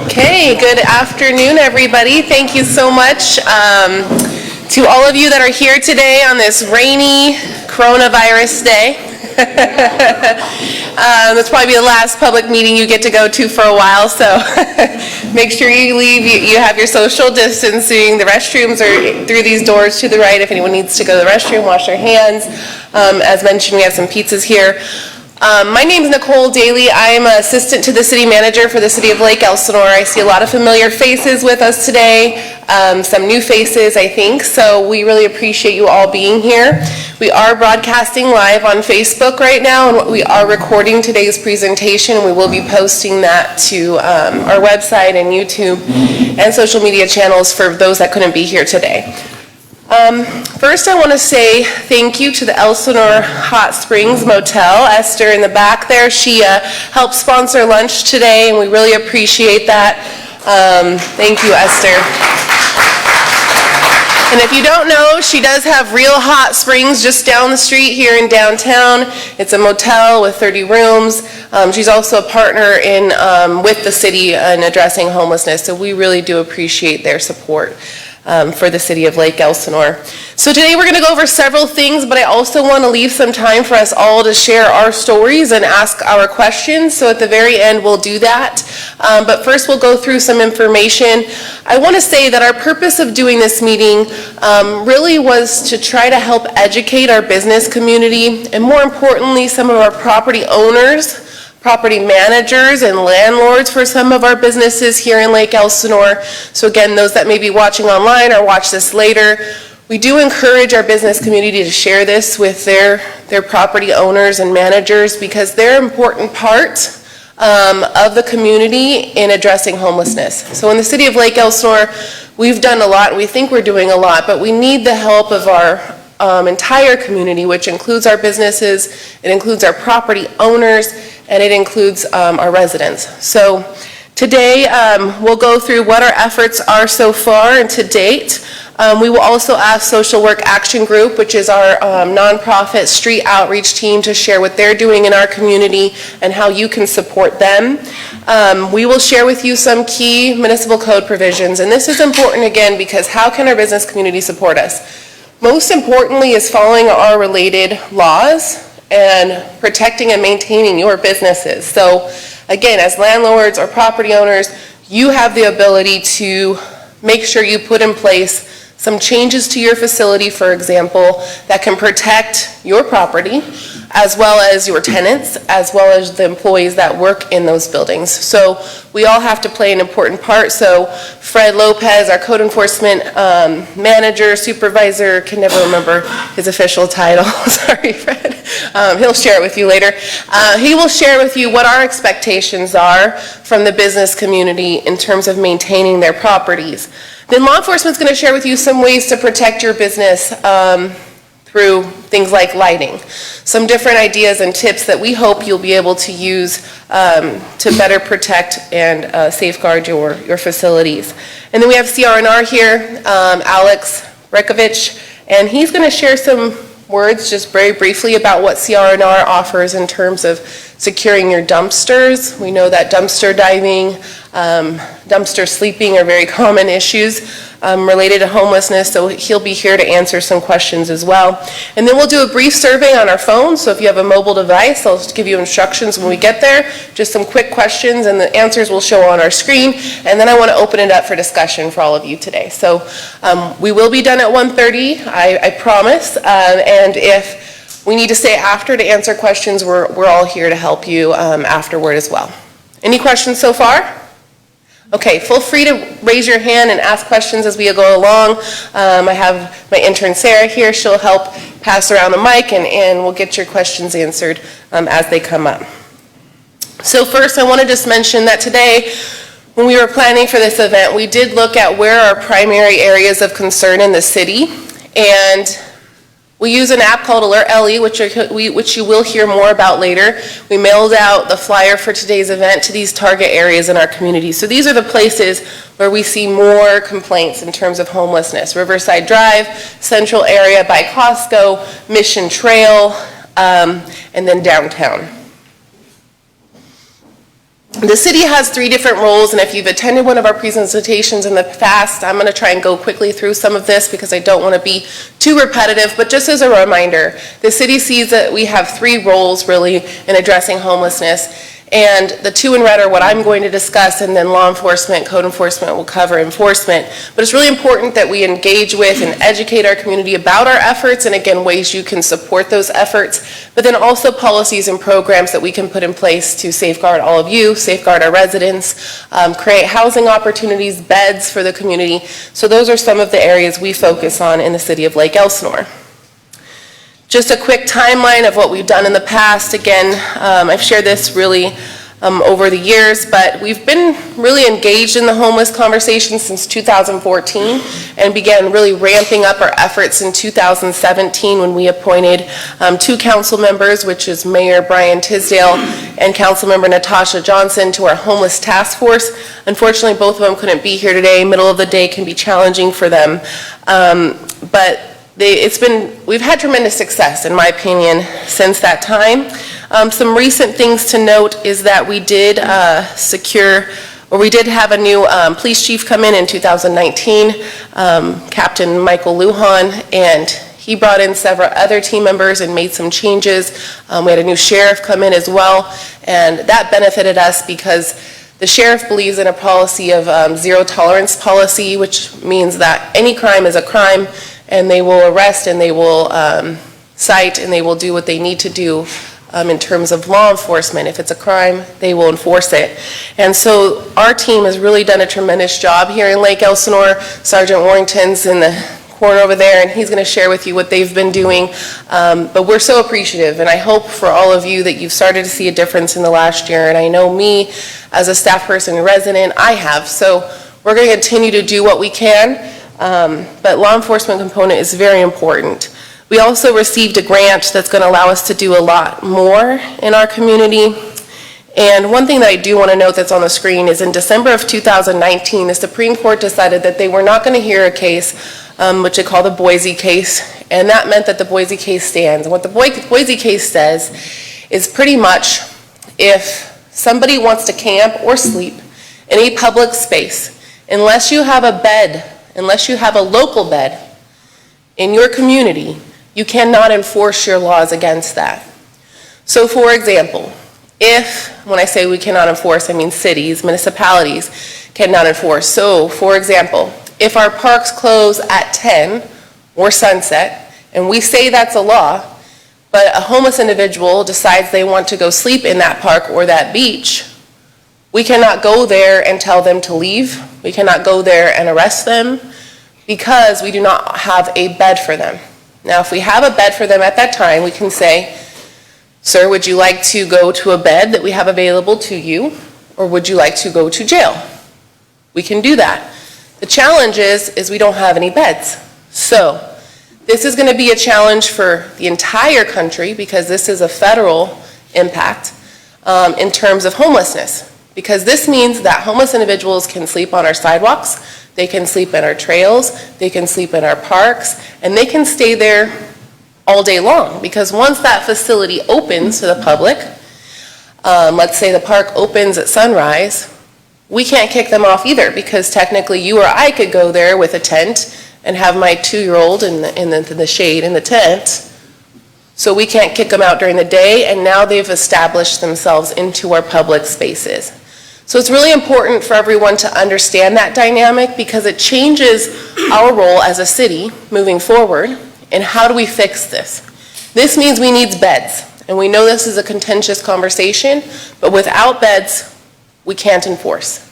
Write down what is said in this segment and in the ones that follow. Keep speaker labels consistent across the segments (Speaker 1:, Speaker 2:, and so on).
Speaker 1: Okay, good afternoon, everybody. Thank you so much to all of you that are here today on this rainy coronavirus day. That's probably the last public meeting you get to go to for a while, so make sure you leave. You have your social distancing. The restrooms are through these doors to the right. If anyone needs to go to the restroom, wash their hands. As mentioned, we have some pizzas here. My name is Nicole Daly. I am an assistant to the city manager for the city of Lake Elsinore. I see a lot of familiar faces with us today, some new faces, I think, so we really appreciate you all being here. We are broadcasting live on Facebook right now, and we are recording today's presentation. We will be posting that to our website and YouTube and social media channels for those that couldn't be here today. First, I want to say thank you to the Elsinore Hot Springs Motel. Esther in the back there, she helped sponsor lunch today, and we really appreciate that. Thank you, Esther. And if you don't know, she does have real hot springs just down the street here in downtown. It's a motel with 30 rooms. She's also a partner in with the city in addressing homelessness, so we really do appreciate their support for the city of Lake Elsinore. So today we're going to go over several things, but I also want to leave some time for us all to share our stories and ask our questions. So at the very end we'll do that. But first we'll go through some information. I want to say that our purpose of doing this meeting really was to try to help educate our business community, and more importantly, some of our property owners, property managers, and landlords for some of our businesses here in Lake Elsinore. So again, those that may be watching online or watch this later, we do encourage our business community to share this with their property owners and managers, because they're an important part of the community in addressing homelessness. So in the city of Lake Elsinore, we've done a lot, and we think we're doing a lot, but we need the help of our entire community, which includes our businesses, it includes our property owners, and it includes our residents. So today we'll go through what our efforts are so far and to date. We will also ask Social Work Action Group, which is our nonprofit street outreach team, to share what they're doing in our community and how you can support them. We will share with you some key municipal code provisions, and this is important again because how can our business community support us? Most importantly is following our related laws and protecting and maintaining your businesses. So again, as landlords or property owners, you have the ability to make sure you put in place some changes to your facility, for example, that can protect your property, as well as your tenants, as well as the employees that work in those buildings. So we all have to play an important part. So Fred Lopez, our code enforcement manager, supervisor, can never remember his official title. Sorry, Fred. He'll share it with you later. He will share with you what our expectations are from the business community in terms of maintaining their properties. Then law enforcement's going to share with you some ways to protect your business through things like lighting. Some different ideas and tips that we hope you'll be able to use to better protect and safeguard your facilities. And then we have CR&R here, Alex Rekovich, and he's going to share some words just very briefly about what CR&R offers in terms of securing your dumpsters. We know that dumpster diving, dumpster sleeping are very common issues related to homelessness, so he'll be here to answer some questions as well. And then we'll do a brief survey on our phone, so if you have a mobile device, I'll just give you instructions when we get there, just some quick questions, and the answers will show on our screen, and then I want to open it up for discussion for all of you today. So we will be done at 1:30, I promise, and if we need to stay after to answer questions, we're all here to help you afterward as well. Any questions so far? Okay, feel free to raise your hand and ask questions as we go along. I have my intern Sarah here. She'll help pass around the mic, and we'll get your questions answered as they come up. So first, I want to just mention that today, when we were planning for this event, we did look at where our primary areas of concern in the city, and we use an app called Alert LE, which you will hear more about later. We mailed out the flyer for today's event to these target areas in our community. So these are the places where we see more complaints in terms of homelessness. Riverside Drive, Central area by Costco, Mission Trail, and then downtown. The city has 3 different roles, and if you've attended one of our presentations in the past, I'm going to try and go quickly through some of this because I don't want to be too repetitive, but just as a reminder, the city sees that we have 3 roles really in addressing homelessness, and the 2 in red are what I'm going to discuss, and then law enforcement, code enforcement will cover enforcement. But it's really important that we engage with and educate our community about our efforts, and again, ways you can support those efforts, but then also policies and programs that we can put in place to safeguard all of you, safeguard our residents, create housing opportunities, beds for the community. So those are some of the areas we focus on in the city of Lake Elsinore. Just a quick timeline of what we've done in the past. Again, I've shared this really over the years, but we've been really engaged in the homeless conversation since 2014 and began really ramping up our efforts in 2017 when we appointed 2 council members, which is Mayor Brian Tisdale and Councilmember Natasha Johnson, to our homeless task force. Unfortunately, both of them couldn't be here today. Middle of the day can be challenging for them, but we've had tremendous success, in my opinion, since that time. Some recent things to note is that we did we did have a new police chief come in 2019, Captain Michael Lujan, and he brought in several other team members and made some changes. We had a new sheriff come in as well, and that benefited us because the sheriff believes in a policy of zero tolerance policy, which means that any crime is a crime, and they will arrest and they will cite and they will do what they need to do in terms of law enforcement. If it's a crime, they will enforce it. And so our team has really done a tremendous job here in Lake Elsinore. Sergeant Warrington's in the corner over there, and he's going to share with you what they've been doing. But we're so appreciative, and I hope for all of you that you've started to see a difference in the last year. And I know me, as a staff person and resident, I have. So we're going to continue to do what we can. But law enforcement component is very important. We also received a grant that's going to allow us to do a lot more in our community. And one thing that I do want to note that's on the screen is in December of 2019, the Supreme Court decided that they were not going to hear a case, which they call the Boise case, and that meant that the Boise case stands. And what the Boise case says is pretty much if somebody wants to camp or sleep in a public space, unless you have a bed, unless you have a local bed in your community, you cannot enforce your laws against that. So for example, when I say we cannot enforce, I mean cities, municipalities cannot enforce. So for example, if our parks close at 10 or sunset, and we say that's a law, but a homeless individual decides they want to go sleep in that park or that beach, we cannot go there and tell them to leave. We cannot go there and arrest them because we do not have a bed for them. Now, if we have a bed for them at that time, we can say, sir, would you like to go to a bed that we have available to you, or would you like to go to jail? We can do that. The challenge is we don't have any beds. So this is going to be a challenge for the entire country because this is a federal impact in terms of homelessness. Because this means that homeless individuals can sleep on our sidewalks, they can sleep in our trails, they can sleep in our parks, and they can stay there all day long. Because once that facility opens to the public, let's say the park opens at sunrise, we can't kick them off either because technically you or I could go there with a tent and have my 2-year-old in the shade in the tent. So we can't kick them out during the day, and now they've established themselves into our public spaces. So it's really important for everyone to understand that dynamic because it changes our role as a city moving forward. And how do we fix this? This means we need beds. And we know this is a contentious conversation, but without beds, we can't enforce.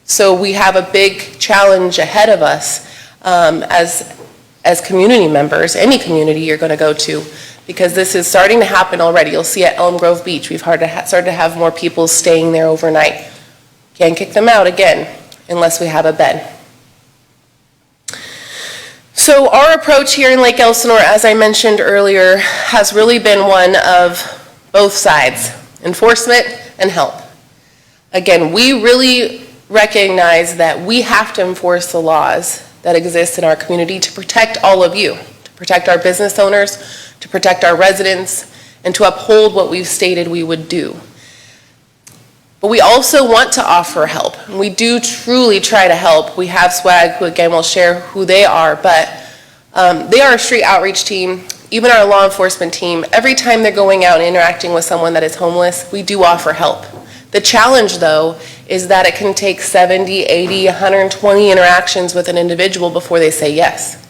Speaker 1: So we have a big challenge ahead of us as community members, any community you're going to go to, because this is starting to happen already. You'll see at Elm Grove Beach, we've started to have more people staying there overnight. Can't kick them out again unless we have a bed. So our approach here in Lake Elsinore, as I mentioned earlier, has really been one of both sides, enforcement and help. Again, we really recognize that we have to enforce the laws that exist in our community to protect all of you, to protect our business owners, to protect our residents, and to uphold what we've stated we would do. But we also want to offer help. And we do truly try to help. We have SWAG, who again will share who they are, but they are a street outreach team. Even our law enforcement team, every time they're going out and interacting with someone that is homeless, we do offer help. The challenge, though, is that it can take 70, 80, 120 interactions with an individual before they say yes.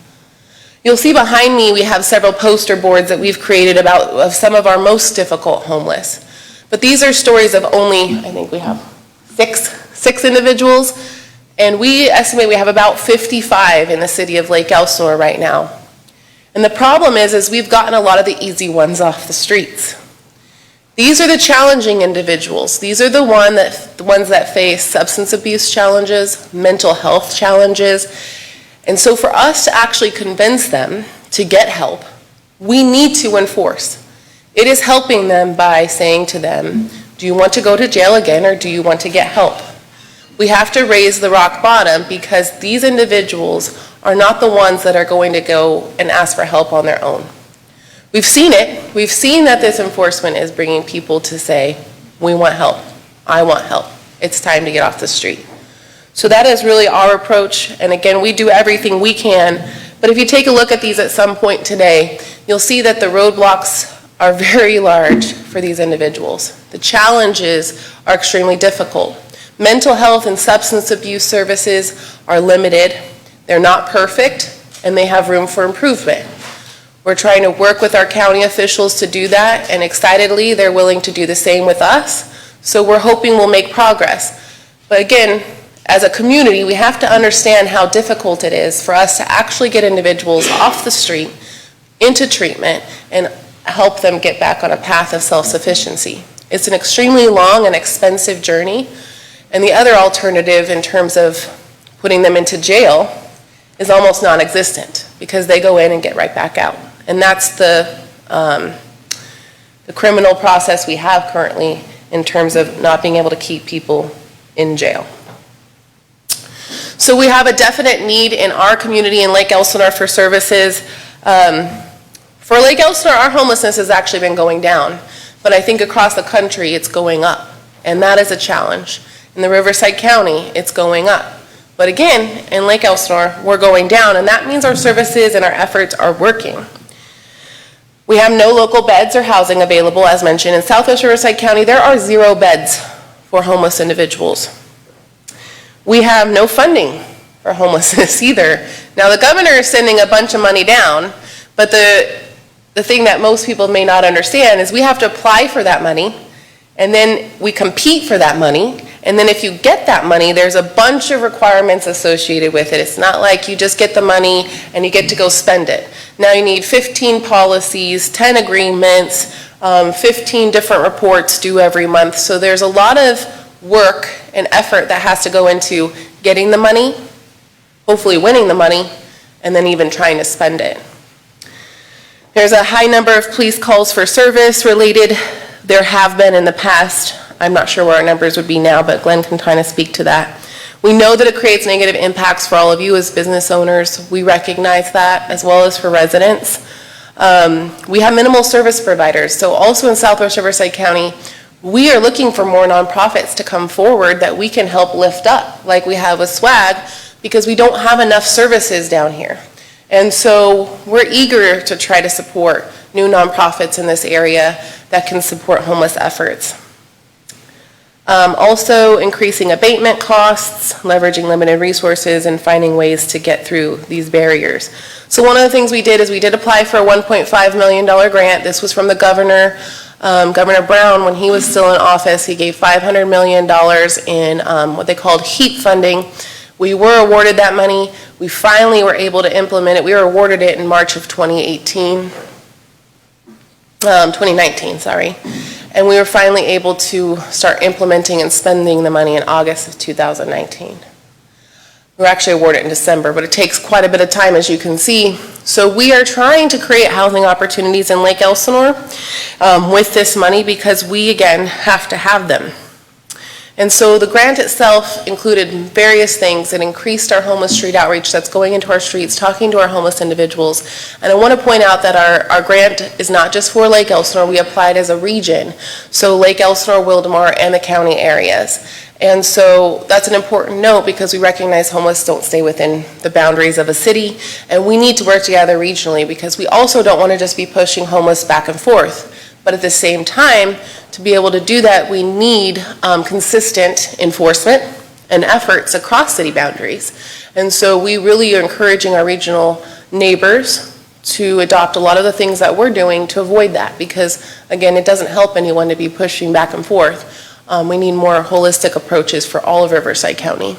Speaker 1: You'll see behind me we have several poster boards that we've created of some of our most difficult homeless. But these are stories of only, I think we have six individuals, and we estimate we have about 55 in the city of Lake Elsinore right now. And the problem is we've gotten a lot of the easy ones off the streets. These are the challenging individuals. These are the ones that face substance abuse challenges, mental health challenges. And so for us to actually convince them to get help, we need to enforce. It is helping them by saying to them, do you want to go to jail again or do you want to get help? We have to raise the rock bottom because these individuals are not the ones that are going to go and ask for help on their own. We've seen it. We've seen that this enforcement is bringing people to say, we want help. I want help. It's time to get off the street. So that is really our approach. And again, we do everything we can. But if you take a look at these at some point today, you'll see that the roadblocks are very large for these individuals. The challenges are extremely difficult. Mental health and substance abuse services are limited. They're not perfect, and they have room for improvement. We're trying to work with our county officials to do that, and excitedly, they're willing to do the same with us. So we're hoping we'll make progress. But again, as a community, we have to understand how difficult it is for us to actually get individuals off the street, into treatment, and help them get back on a path of self-sufficiency. It's an extremely long and expensive journey, and the other alternative in terms of putting them into jail is almost non-existent because they go in and get right back out. And that's the criminal process we have currently in terms of not being able to keep people in jail. So we have a definite need in our community in Lake Elsinore for services. For Lake Elsinore, our homelessness has actually been going down, but I think across the country it's going up, and that is a challenge. In the Riverside County, it's going up. But again, in Lake Elsinore, we're going down, and that means our services and our efforts are working. We have no local beds or housing available, as mentioned. In Southwest Riverside County, there are 0 beds for homeless individuals. We have no funding for homelessness either. Now, the governor is sending a bunch of money down, but the thing that most people may not understand is we have to apply for that money, and then we compete for that money, and then if you get that money, there's a bunch of requirements associated with it. It's not like you just get the money and you get to go spend it. Now you need 15 policies, 10 agreements, 15 different reports due every month. So there's a lot of work and effort that has to go into getting the money, hopefully winning the money, and then even trying to spend it. There's a high number of police calls for service related. There have been in the past. I'm not sure where our numbers would be now, but Glenn can kind of speak to that. We know that it creates negative impacts for all of you as business owners. We recognize that, as well as for residents. We have minimal service providers. So also in Southwest Riverside County, we are looking for more nonprofits to come forward that we can help lift up, like we have with SWAG, because we don't have enough services down here. And so we're eager to try to support new nonprofits in this area that can support homeless efforts. Also increasing abatement costs, leveraging limited resources, and finding ways to get through these barriers. So one of the things we did is we did apply for a $1.5 million grant. This was from the governor, Governor Brown, when he was still in office. He gave $500 million in what they called HEAP funding. We were awarded that money. We finally were able to implement it. We were awarded it in March of 2019. 2019, sorry. And we were finally able to start implementing and spending the money in August of 2019. We were actually awarded in December, but it takes quite a bit of time, as you can see. So we are trying to create housing opportunities in Lake Elsinore with this money because we, again, have to have them. And so the grant itself included various things. It increased our homeless street outreach that's going into our streets, talking to our homeless individuals. And I want to point out that our grant is not just for Lake Elsinore. We applied as a region. So Lake Elsinore, Wildomar, and the county areas. And so that's an important note because we recognize homeless don't stay within the boundaries of a city. And we need to work together regionally because we also don't want to just be pushing homeless back and forth. But at the same time, to be able to do that, we need consistent enforcement and efforts across city boundaries. And so we really are encouraging our regional neighbors to adopt a lot of the things that we're doing to avoid that because, again, it doesn't help anyone to be pushing back and forth. We need more holistic approaches for all of Riverside County.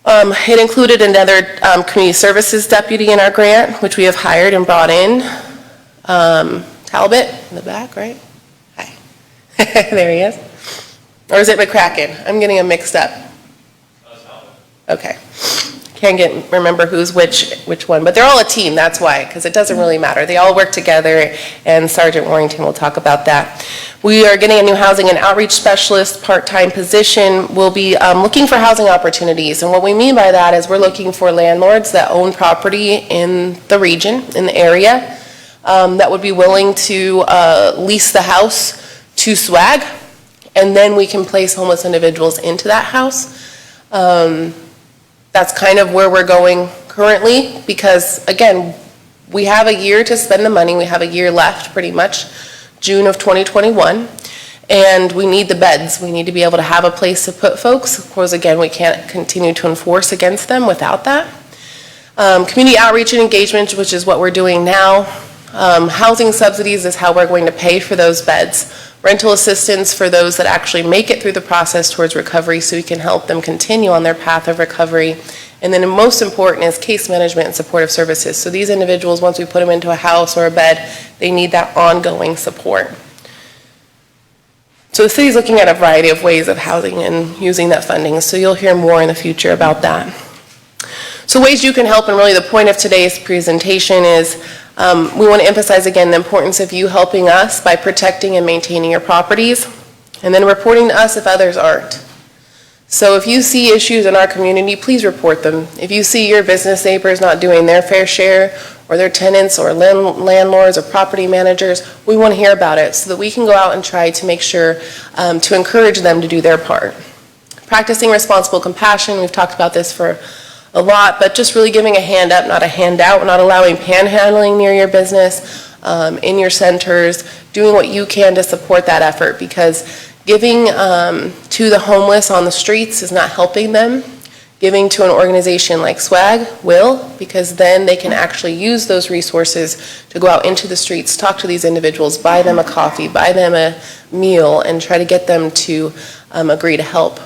Speaker 1: It included another community services deputy in our grant, which we have hired and brought in. Talbot in the back, right? Hi. There he is. Or is it McCracken? I'm getting them mixed up. Okay. Can't remember who's which one, but they're all a team, that's why, because it doesn't really matter. They all work together, and Sergeant Warrington will talk about that. We are getting a new housing and outreach specialist part-time position. We'll be looking for housing opportunities, and what we mean by that is we're looking for landlords that own property in the region, in the area, that would be willing to lease the house to swag, and then we can place homeless individuals into that house. That's kind of where we're going currently because, again, we have a year to spend the money. We have a year left, pretty much, June of 2021, and we need the beds. We need to be able to have a place to put folks. Of course, again, we can't continue to enforce against them without that. Community outreach and engagement, which is what we're doing now. Housing subsidies is how we're going to pay for those beds. Rental assistance for those that actually make it through the process towards recovery so we can help them continue on their path of recovery. And then most important is case management and supportive services. So these individuals, once we put them into a house or a bed, they need that ongoing support. So the city's looking at a variety of ways of housing and using that funding. So you'll hear more in the future about that. So ways you can help, and really the point of today's presentation is we want to emphasize again the importance of you helping us by protecting and maintaining your properties, and then reporting to us if others aren't. So if you see issues in our community, please report them. If you see your business neighbors not doing their fair share, or their tenants or landlords or property managers, we want to hear about it so that we can go out and try to make sure to encourage them to do their part. Practicing responsible compassion, we've talked about this for a lot, but just really giving a hand up, not a handout, not allowing panhandling near your business, in your centers, doing what you can to support that effort because giving to the homeless on the streets is not helping them. Giving to an organization like SWAG will, because then they can actually use those resources to go out into the streets, talk to these individuals, buy them a coffee, buy them a meal, and try to get them to agree to help.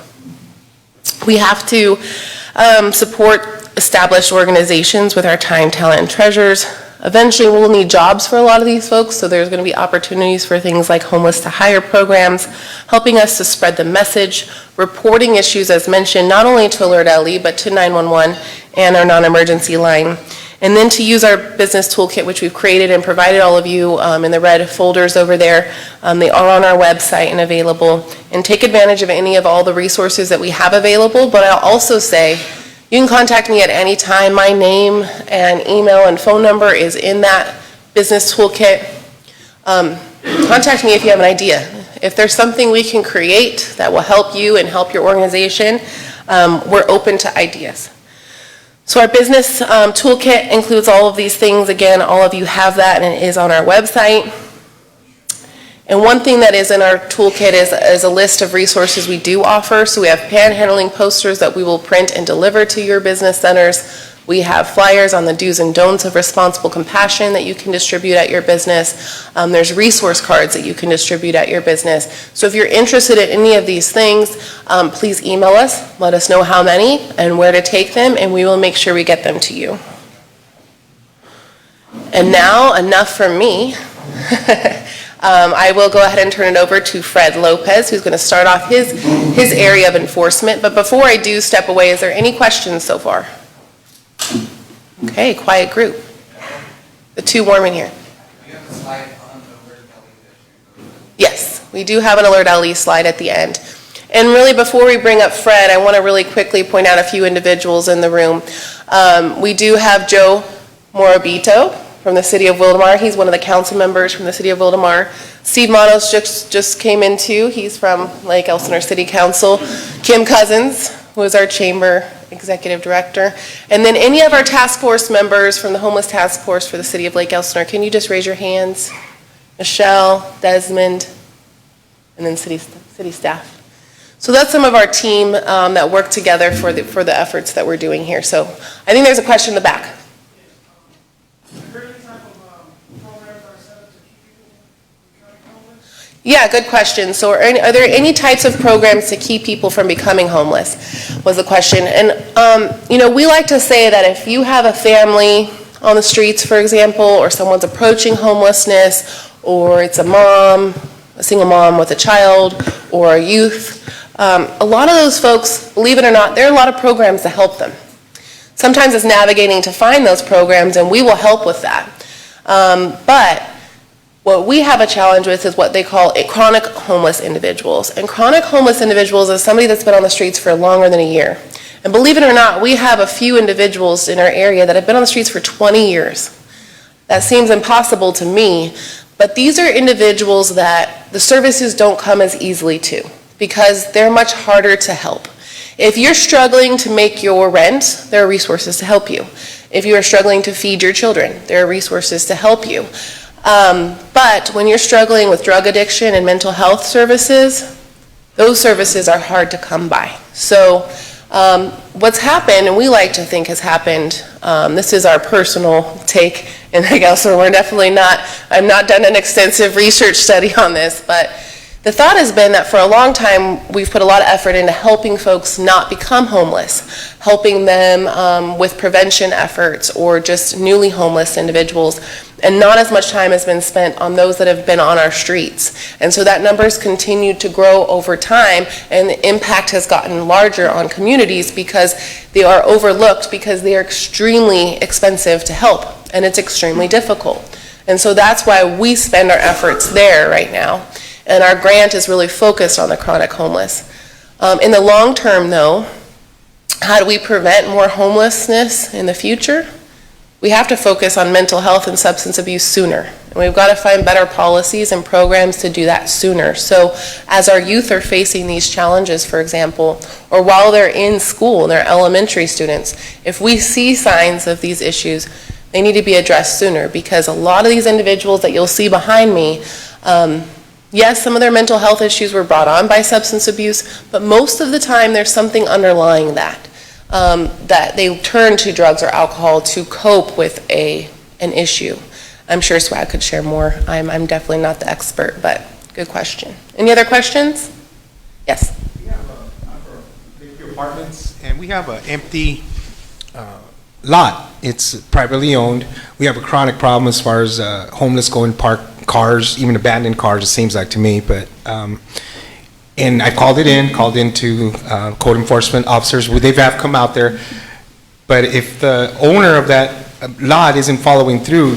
Speaker 1: We have to support established organizations with our time, talent, and treasures. Eventually, we'll need jobs for a lot of these folks, so there's going to be opportunities for things like homeless to hire programs, helping us to spread the message, reporting issues as mentioned, not only to Alert LE, but to 911 and our non-emergency line. And then to use our business toolkit, which we've created and provided all of you in the red folders over there. They are on our website and available. And take advantage of any of all the resources that we have available. But I'll also say, you can contact me at any time. My name and email and phone number is in that business toolkit. Contact me if you have an idea. If there's something we can create that will help you and help your organization, we're open to ideas. So our business toolkit includes all of these things. Again, all of you have that and it is on our website. And one thing that is in our toolkit is a list of resources we do offer. So we have panhandling posters that we will print and deliver to your business centers. We have flyers on the do's and don'ts of responsible compassion that you can distribute at your business. There's resource cards that you can distribute at your business. So if you're interested in any of these things, please email us, let us know how many and where to take them, and we will make sure we get them to you. And now, enough from me. I will go ahead and turn it over to Fred Lopez, who's going to start off his area of enforcement. But before I do step away, is there any questions so far? Okay, quiet group. The two warm in here.
Speaker 2: Do you have a slide on the Alert LE?
Speaker 1: Yes, we do have an Alert LE slide at the end. And really, before we bring up Fred, I want to really quickly point out a few individuals in the room. We do have Joe Morabito from the city of Wildomar. He's one of the council members from the city of Wildomar. Steve Manos just came in too. He's from Lake Elsinore City Council. Kim Cousins, who is our chamber executive director. And then any of our task force members from the homeless task force for the city of Lake Elsinore. Can you just raise your hands? Michelle, Desmond, and then city staff. So that's some of our team that work together for the efforts that we're doing here. So I think there's a question in the back. Yeah, good question. So are there any types of programs to keep people from becoming homeless, was the question. And, we like to say that if you have a family on the streets, for example, or someone's approaching homelessness, or it's a single mom with a child, or a youth, a lot of those folks, believe it or not, there are a lot of programs to help them. Sometimes it's navigating to find those programs, and we will help with that. But what we have a challenge with is what they call chronic homeless individuals. And chronic homeless individuals is somebody that's been on the streets for longer than a year. And believe it or not, we have a few individuals in our area that have been on the streets for 20 years. That seems impossible to me, but these are individuals that the services don't come as easily to because they're much harder to help. If you're struggling to make your rent, there are resources to help you. If you are struggling to feed your children, there are resources to help you. But when you're struggling with drug addiction and mental health services, those services are hard to come by. So what's happened, and we like to think has happened, this is our personal take, and I guess I've not done an extensive research study on this, but the thought has been that for a long time we've put a lot of effort into helping folks not become homeless, helping them with prevention efforts or just newly homeless individuals, and not as much time has been spent on those that have been on our streets. And so that number's continued to grow over time, and the impact has gotten larger on communities because they are overlooked because they are extremely expensive to help, and it's extremely difficult. And so that's why we spend our efforts there right now. And our grant is really focused on the chronic homeless. In the long term, though, how do we prevent more homelessness in the future? We have to focus on mental health and substance abuse sooner. And we've got to find better policies and programs to do that sooner. So as our youth are facing these challenges, for example, or while they're in school and they're elementary students, if we see signs of these issues, they need to be addressed sooner, because a lot of these individuals that you'll see behind me, yes, some of their mental health issues were brought on by substance abuse, but most of the time there's something underlying that, that they turn to drugs or alcohol to cope with an issue. I'm sure Swag could share more. I'm definitely not the expert, but good question. Any other questions? Yes?
Speaker 2: We have a few apartments, and we have an empty lot. It's privately owned. We have a chronic problem as far as homeless going park cars, even abandoned cars, it seems like to me. But and I called into code enforcement officers. They've come out there. But if the owner of that lot isn't following through,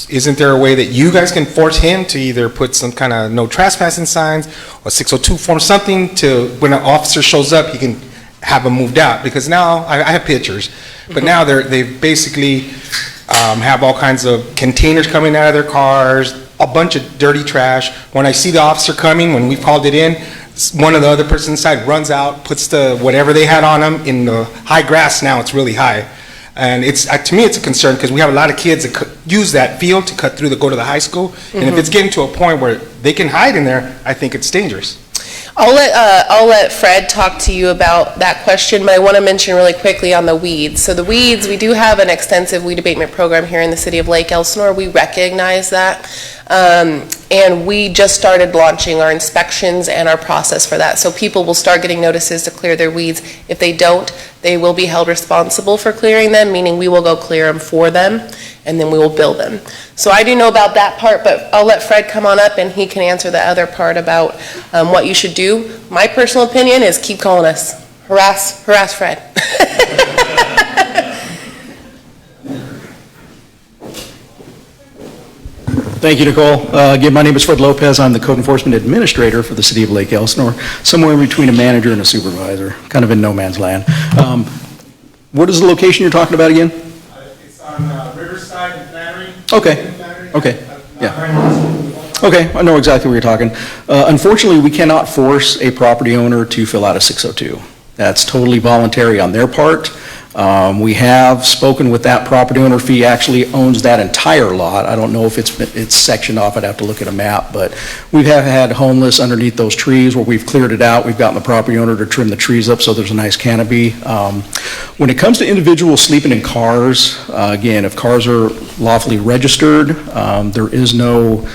Speaker 2: isn't there a way that you guys can force him to either put some kind of no trespassing signs or 602 form, something to when an officer shows up, he can have them moved out? Because now I have pictures, but now they basically have all kinds of containers coming out of their cars, a bunch of dirty trash. When I see the officer coming, when we called it in, one of the other person inside runs out, puts the whatever they had on them in the high grass. Now it's really high, and it's to me it's a concern, because we have a lot of kids that use that field to cut through to go to the high school, and if it's getting to a point where they can hide in there, I think it's dangerous.
Speaker 1: I'll let Fred talk to you about that question, but I want to mention really quickly on the weeds. So the weeds, we do have an extensive weed abatement program here in the city of Lake Elsinore. We recognize that, and we just started launching our inspections and our process for that. So people will start getting notices to clear their weeds. If they don't, they will be held responsible for clearing them, meaning we will go clear them for them, and then we will bill them. So I do know about that part, but I'll let Fred come on up and he can answer the other part about what you should do. My personal opinion is keep calling us. Harass Fred.
Speaker 3: Thank you, Nicole. Again, my name is Fred Lopez. I'm the Code Enforcement Administrator for the City of Lake Elsinore, somewhere in between a manager and a supervisor, kind of in no man's land. What is the location you're talking about again?
Speaker 2: It's on Riverside and Flannery.
Speaker 3: Okay, okay, yeah. Okay, I know exactly what you're talking. Unfortunately, we cannot force a property owner to fill out a 602. That's totally voluntary on their part. We have spoken with that property owner. If he actually owns that entire lot, I don't know if it's sectioned off. I'd have to look at a map, but we have had homeless underneath those trees where we've cleared it out. We've gotten the property owner to trim the trees up so there's a nice canopy. When it comes to individuals sleeping in cars, again, if cars are lawfully registered, there is no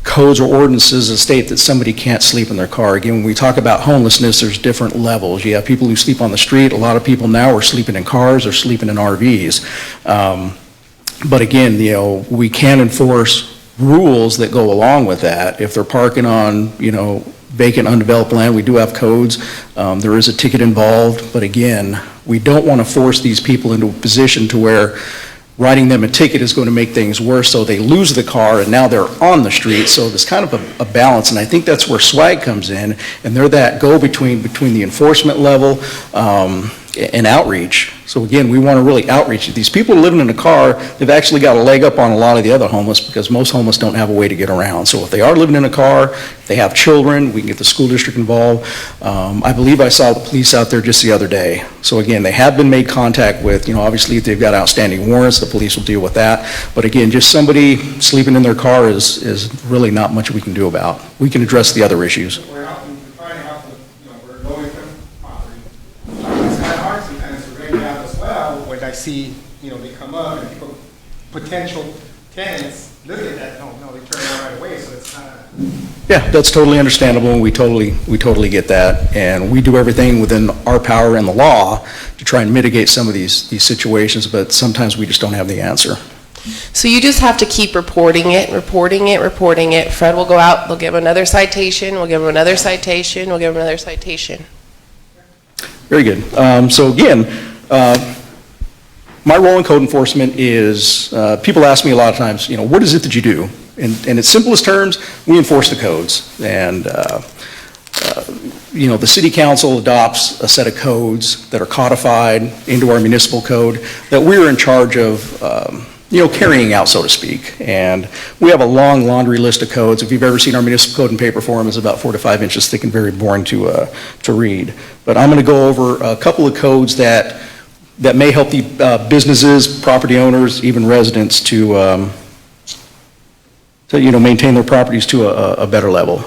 Speaker 3: codes or ordinances that state that somebody can't sleep in their car. Again, when we talk about homelessness, there's different levels. You have people who sleep on the street. A lot of people now are sleeping in cars or sleeping in RVs. But again, we can enforce rules that go along with that. If they're parking on, vacant, undeveloped land, we do have codes. There is a ticket involved. But again, we don't want to force these people into a position to where writing them a ticket is going to make things worse, so they lose the car and now they're on the street. So there's kind of a balance, and I think that's where SWAG comes in, and they're that go-between between the enforcement level and outreach. So again, we want to really outreach. These people living in a car, they've actually got a leg up on a lot of the other homeless because most homeless don't have a way to get around. So if they are living in a car, if they have children, we can get the school district involved. I believe I saw the police out there just the other day. So again, they have been made contact with. Obviously if they've got outstanding warrants, the police will deal with that. But again, just somebody sleeping in their car is really not much we can do about. We can address the other issues.
Speaker 2: We're finding out that, we're low-income property. It's kind of hard sometimes to rate out as well when I see, they come up and potential tenants look at that, no, they turn around right away, so it's kind of...
Speaker 3: Yeah, that's totally understandable, and we totally get that, and we do everything within our power and the law to try and mitigate some of these situations, but sometimes we just don't have the answer.
Speaker 1: So you just have to keep reporting it. Fred will go out, they'll give him another citation, we'll give him another citation, we'll give him another citation.
Speaker 3: Very good. So again, my role in code enforcement is, people ask me a lot of times, what is it that you do? And in its simplest terms, we enforce the codes. And, the city council adopts a set of codes that are codified into our municipal code that we're in charge of, carrying out, so to speak. And we have a long laundry list of codes. If you've ever seen our municipal code in paper form, it's about 4 to 5 inches thick and very boring to read. But I'm going to go over a couple of codes that may help the businesses, property owners, even residents to maintain their properties to a better level.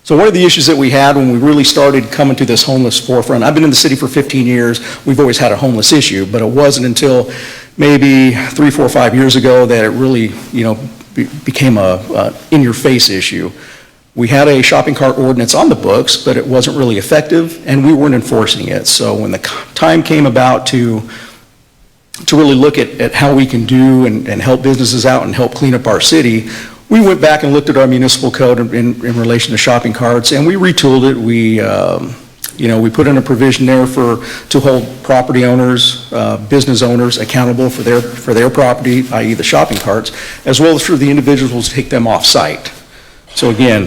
Speaker 3: So one of the issues that we had when we really started coming to this homeless forefront, I've been in the city for 15 years, we've always had a homeless issue, but it wasn't until maybe 3, 4, 5 years ago that it really, became a in-your-face issue. We had a shopping cart ordinance on the books, but it wasn't really effective, and we weren't enforcing it. So when the time came about to really look at how we can do and help businesses out and help clean up our city, we went back and looked at our municipal code in relation to shopping carts, and we retooled it. We put in a provision there to hold property owners, business owners accountable for their property, i.e. the shopping carts, as well as for the individuals to take them off-site. So again,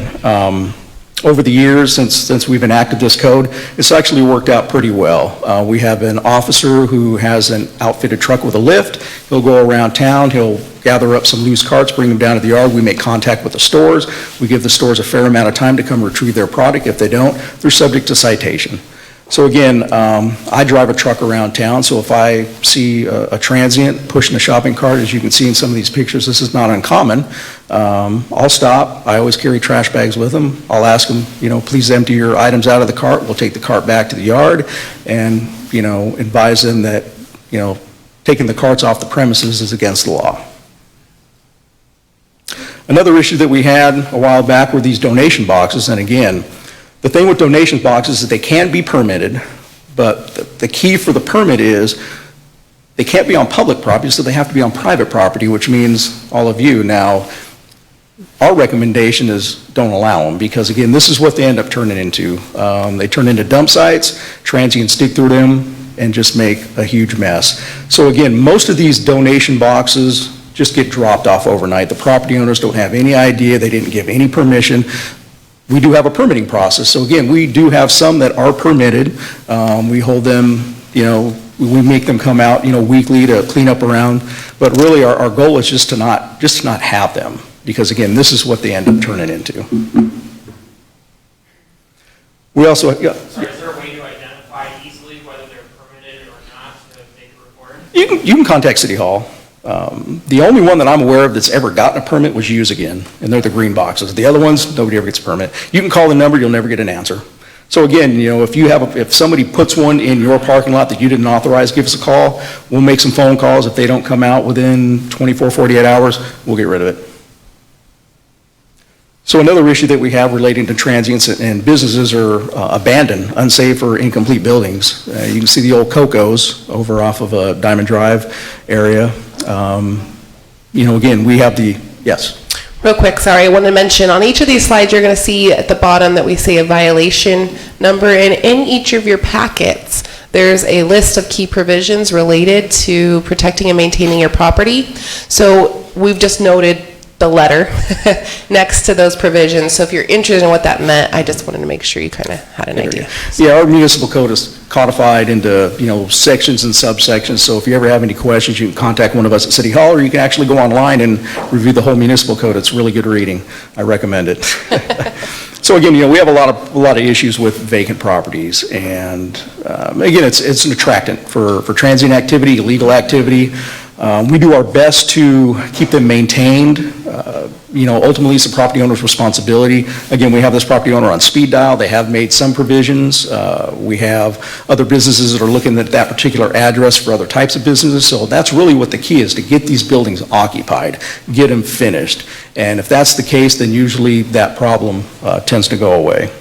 Speaker 3: over the years since we've enacted this code, it's actually worked out pretty well. We have an officer who has an outfitted truck with a lift. He'll go around town, he'll gather up some loose carts, bring them down to the yard. We make contact with the stores. We give the stores a fair amount of time to come retrieve their product. If they don't, they're subject to citation. So again, I drive a truck around town, so if I see a transient pushing a shopping cart, as you can see in some of these pictures, this is not uncommon. I'll stop. I always carry trash bags with them. I'll ask them, please empty your items out of the cart. We'll take the cart back to the yard and, advise them that, taking the carts off the premises is against the law. Another issue that we had a while back were these donation boxes, and again, the thing with donation boxes is that they can be permitted, but the key for the permit is they can't be on public property, so they have to be on private property, which means all of you. Now, our recommendation is don't allow them, because again, this is what they end up turning into. They turn into dump sites, transients dig through them, and just make a huge mess. So again, most of these donation boxes just get dropped off overnight. The property owners don't have any idea, they didn't give any permission. We do have a permitting process, so again, we do have some that are permitted. We hold them, we make them come out, weekly to clean up around, but really our goal is just to not have them, because again, this is what they end up turning into. We also,
Speaker 4: Sorry, is there a way to identify easily whether they're permitted or not to make a report?
Speaker 3: you can contact City Hall. The only one that I'm aware of that's ever gotten a permit was Use Again, and they're the green boxes. The other ones, nobody ever gets a permit. You can call the number, you'll never get an answer. So again, if somebody puts one in your parking lot that you didn't authorize, give us a call. We'll make some phone calls. If they don't come out within 24, 48 hours, we'll get rid of it. So another issue that we have relating to transients and businesses are abandoned, unsafe, or incomplete buildings. You can see the old Cocos over off of Diamond Drive area. Again, we have yes.
Speaker 1: Real quick, sorry, I wanted to mention, on each of these slides, you're going to see at the bottom that we say a violation number, and in each of your packets, there's a list of key provisions related to protecting and maintaining your property. So we've just noted the letter next to those provisions. So if you're interested in what that meant, I just wanted to make sure you kind of had an idea.
Speaker 3: Yeah, our municipal code is codified into, sections and subsections. So if you ever have any questions, you can contact one of us at City Hall, or you can actually go online and review the whole municipal code. It's really good reading. I recommend it. So again, we have a lot of issues with vacant properties, and again, it's an attractant for transient activity, illegal activity. We do our best to keep them maintained. Ultimately, it's the property owner's responsibility. Again, we have this property owner on speed dial. They have made some provisions. We have other businesses that are looking at that particular address for other types of businesses. So that's really what the key is, to get these buildings occupied, get them finished. And if that's the case, then usually that problem tends to go away.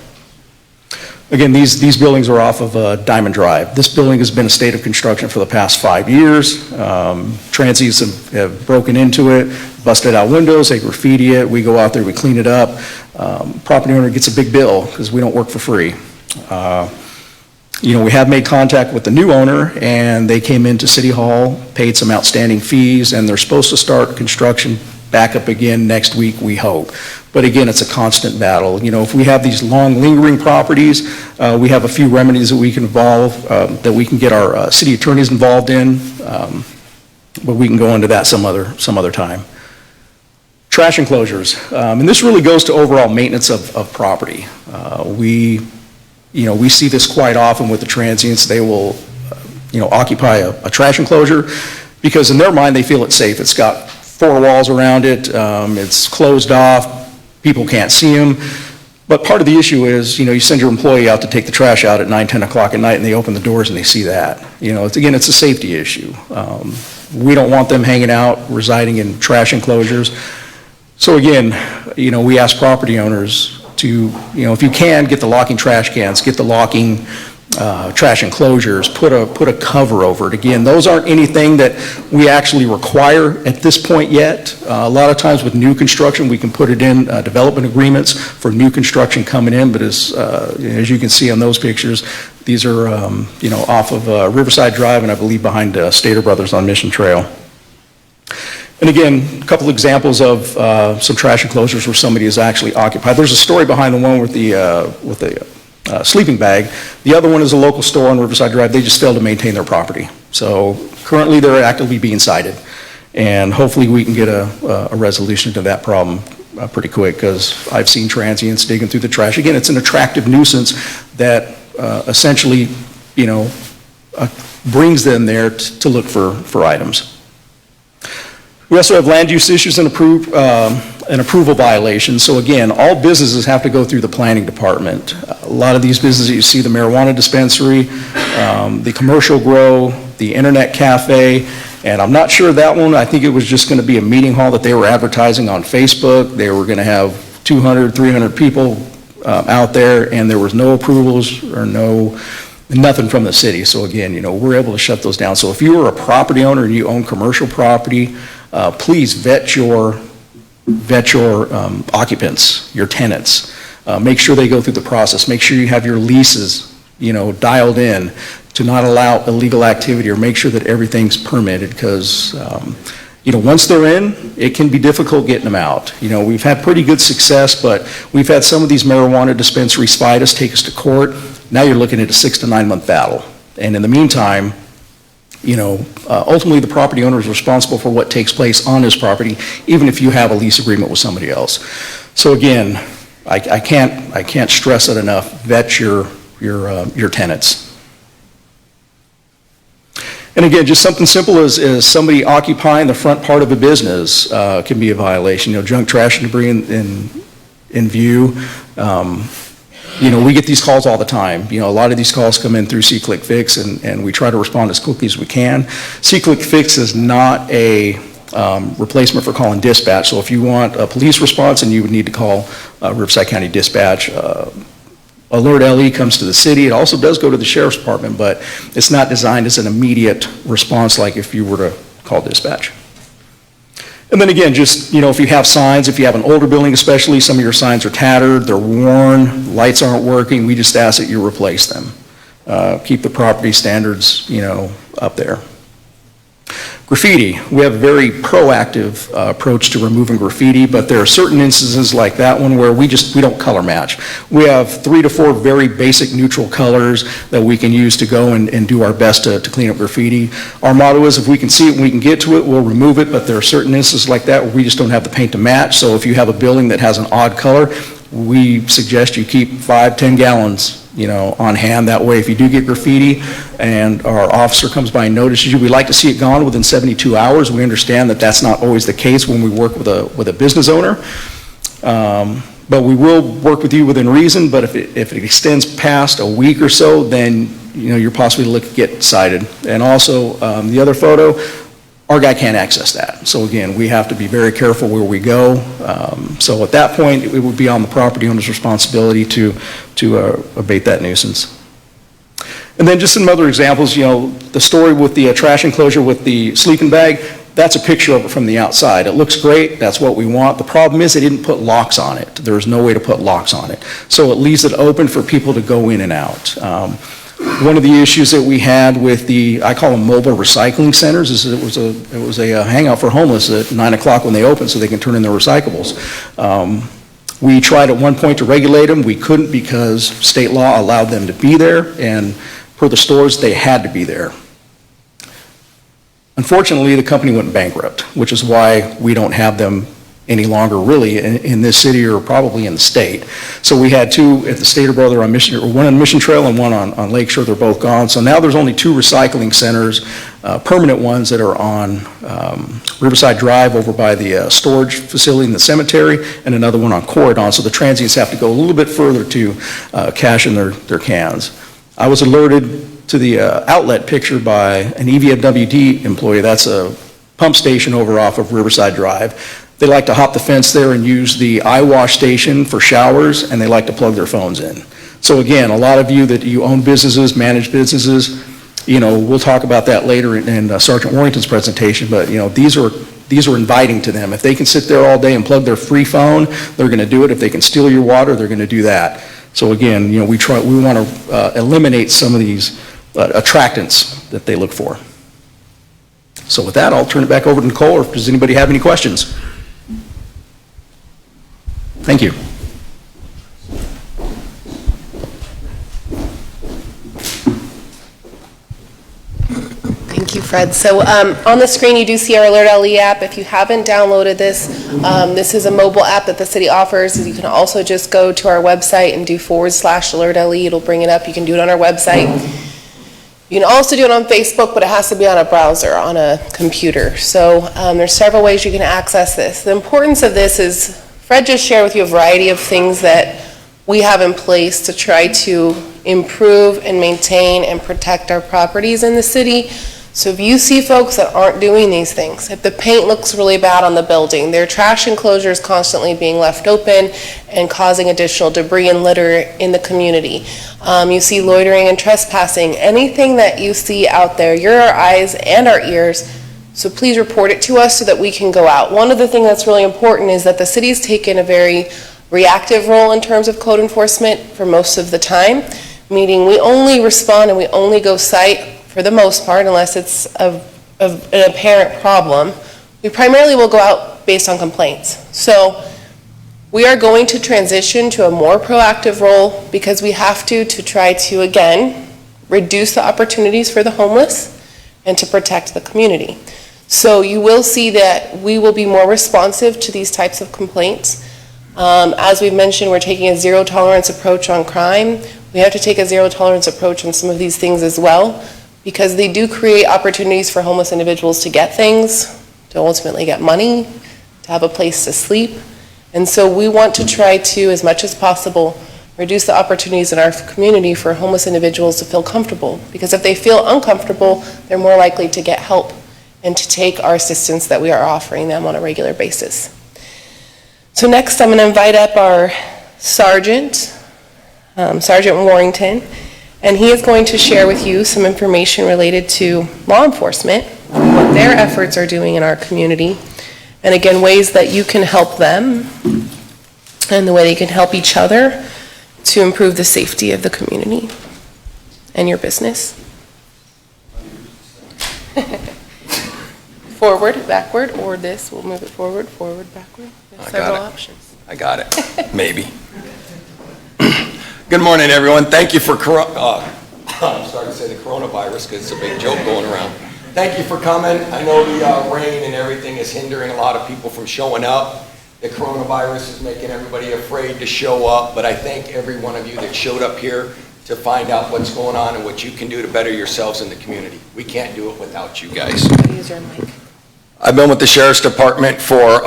Speaker 3: Again, these buildings are off of Diamond Drive. This building has been a state of construction for the past 5 years. Transients have broken into it, busted out windows, they graffiti it, we go out there, we clean it up. Property owner gets a big bill because we don't work for free. We have made contact with the new owner, and they came into City Hall, paid some outstanding fees, and they're supposed to start construction back up again next week, we hope. But again, it's a constant battle. If we have these long lingering properties, we have a few remedies that we can that we can get our city attorneys involved in, but we can go into that some other time. Trash enclosures, and this really goes to overall maintenance of property. We see this quite often with the transients. They will, occupy a trash enclosure because in their mind they feel it's safe. It's got 4 walls around it, it's closed off, people can't see them. But part of the issue is, you send your employee out to take the trash out at 9, 10 o'clock at night, and they open the doors and they see that. It's a safety issue. We don't want them hanging out, residing in trash enclosures. So again, we ask property owners to, if you can, get the locking trash cans, get the locking trash enclosures, put a cover over it. Again, those aren't anything that we actually require at this point yet. A lot of times with new construction, we can put it in development agreements for new construction coming in, but as you can see on those pictures, these are off of Riverside Drive, and I believe behind Stater Brothers on Mission Trail. And again, a couple examples of some trash enclosures where somebody is actually occupied. There's a story behind the one with the sleeping bag. The other one is a local store on Riverside Drive. They just fail to maintain their property. So currently they're actively being cited, and hopefully we can get a resolution to that problem pretty quick, because I've seen transients digging through the trash. Again, it's an attractive nuisance that essentially, brings them there to look for items. We also have land use issues and approval violations. So again, all businesses have to go through the planning department. A lot of these businesses, you see the marijuana dispensary, the commercial grow, the internet cafe, and I'm not sure that one, I think it was just going to be a meeting hall that they were advertising on Facebook. They were going to have 200, 300 people out there, and there was no approvals or nothing from the city. So again, we're able to shut those down. So if you are a property owner and you own commercial property, please vet your occupants, your tenants. Make sure they go through the process. Make sure you have your leases, dialed in to not allow illegal activity, or make sure that everything's permitted, because, Once they're in, it can be difficult getting them out. We've had pretty good success, but we've had some of these marijuana dispensaries fight us, take us to court. Now you're looking at a 6 to 9 month battle. And in the meantime, ultimately the property owner is responsible for what takes place on his property, even if you have a lease agreement with somebody else. So again, I can't stress it enough. Vet your tenants. And again, just something simple as somebody occupying the front part of a business can be a violation. Junk, trash, and debris in view. We get these calls all the time. A lot of these calls come in through C-Click Fix, and we try to respond as quickly as we can. C-Click Fix is not a replacement for calling dispatch. So if you want a police response, then you would need to call Riverside County Dispatch. Alert LE comes to the city. It also does go to the sheriff's department, but it's not designed as an immediate response like if you were to call dispatch. And then again, just, if you have signs, if you have an older building especially, some of your signs are tattered, they're worn, lights aren't working, we just ask that you replace them. Keep the property standards, up there. Graffiti, we have a very proactive approach to removing graffiti, but there are certain instances like that one where we don't color match. We have 3 to 4 very basic neutral colors that we can use to go and do our best to clean up graffiti. Our motto is if we can see it and we can get to it, we'll remove it, but there are certain instances like that where we just don't have the paint to match. So if you have a building that has an odd color, we suggest you keep 5-10 gallons on hand. That way, if you do get graffiti and our officer comes by and notices you, we like to see it gone within 72 hours. We understand that that's not always the case when we work with a business owner. But we will work with you within reason, but if it extends past a week or so, then you're possibly looking to get cited. And also, the other photo, our guy can't access that. So again, we have to be very careful where we go. So at that point, it would be on the property owner's responsibility to abate that nuisance. And then just some other examples, the story with the trash enclosure with the sleeping bag, that's a picture of it from the outside. It looks great, that's what we want. The problem is they didn't put locks on it. There's no way to put locks on it. So it leaves it open for people to go in and out. One of the issues that we had with I call them mobile recycling centers, is it was a hangout for homeless at 9 o'clock when they open so they can turn in their recyclables. We tried at one point to regulate them. We couldn't because state law allowed them to be there, and per the stores, they had to be there. Unfortunately, the company went bankrupt, which is why we don't have them any longer really in this city or probably in the state. So we had 2 at the Stater Brother on Mission, or one on Mission Trail and one on Lakeshore. They're both gone. So now there's only 2 recycling centers, permanent ones that are on Riverside Drive over by the storage facility in the cemetery, and another one on Corridon. So the transients have to go a little bit further to cash in their cans. I was alerted to the outlet picture by an EVWD employee. That's a pump station over off of Riverside Drive. They like to hop the fence there and use the eye wash station for showers, and they like to plug their phones in. So again, a lot of you that you own businesses, manage businesses, we'll talk about that later in Sergeant Warrington's presentation, but these are inviting to them. If they can sit there all day and plug their free phone, they're going to do it. If they can steal your water, they're going to do that. So again, we want to eliminate some of these attractants that they look for. So with that, I'll turn it back over to Nicole, or does anybody have any questions? Thank you.
Speaker 1: Thank you, Fred. So on the screen, you do see our Alert LE app. If you haven't downloaded this, this is a mobile app that the city offers. You can also just go to our website and do /Alert LE. It'll bring it up. You can do it on our website. You can also do it on Facebook, but it has to be on a browser, on a computer. So there's several ways you can access this. The importance of this is, Fred just shared with you a variety of things that we have in place to try to improve and maintain and protect our properties in the city. So if you see folks that aren't doing these things, if the paint looks really bad on the building, their trash enclosure is constantly being left open and causing additional debris and litter in the community, you see loitering and trespassing, anything that you see out there, you're our eyes and our ears. So please report it to us so that we can go out. One of the things that's really important is that the city's taken a very reactive role in terms of code enforcement for most of the time, meaning we only respond and we only go cite for the most part, unless it's an apparent problem, We primarily will go out based on complaints. So we are going to transition to a more proactive role because we have to try to, again, reduce the opportunities for the homeless and to protect the community. So you will see that we will be more responsive to these types of complaints. As we've mentioned, we're taking a zero tolerance approach on crime. We have to take a zero tolerance approach on some of these things as well, because they do create opportunities for homeless individuals to get things, to ultimately get money, to have a place to sleep. And so we want to try to, as much as possible, reduce the opportunities in our community for homeless individuals to feel comfortable. Because if they feel uncomfortable, they're more likely to get help and to take our assistance that we are offering them on a regular basis. So next, I'm going to invite up our Sergeant, Sergeant Warrington, and he is going to share with you some information related to law enforcement, what their efforts are doing in our community, and again, ways that you can help them and the way they can help each other to improve the safety of the community and your business. Forward, backward, or this, we'll move it forward, forward, backward. There's several options.
Speaker 5: I got it, maybe. Good morning, everyone. Thank you for, I'm sorry to say the coronavirus, because it's a big joke going around. Thank you for coming. I know the rain and everything is hindering a lot of people from showing up. The coronavirus is making everybody afraid to show up, but I thank every one of you that showed up here to find out what's going on and what you can do to better yourselves in the community. We can't do it without you guys.
Speaker 1: Use your mic.
Speaker 5: I've been with the Sheriff's Department for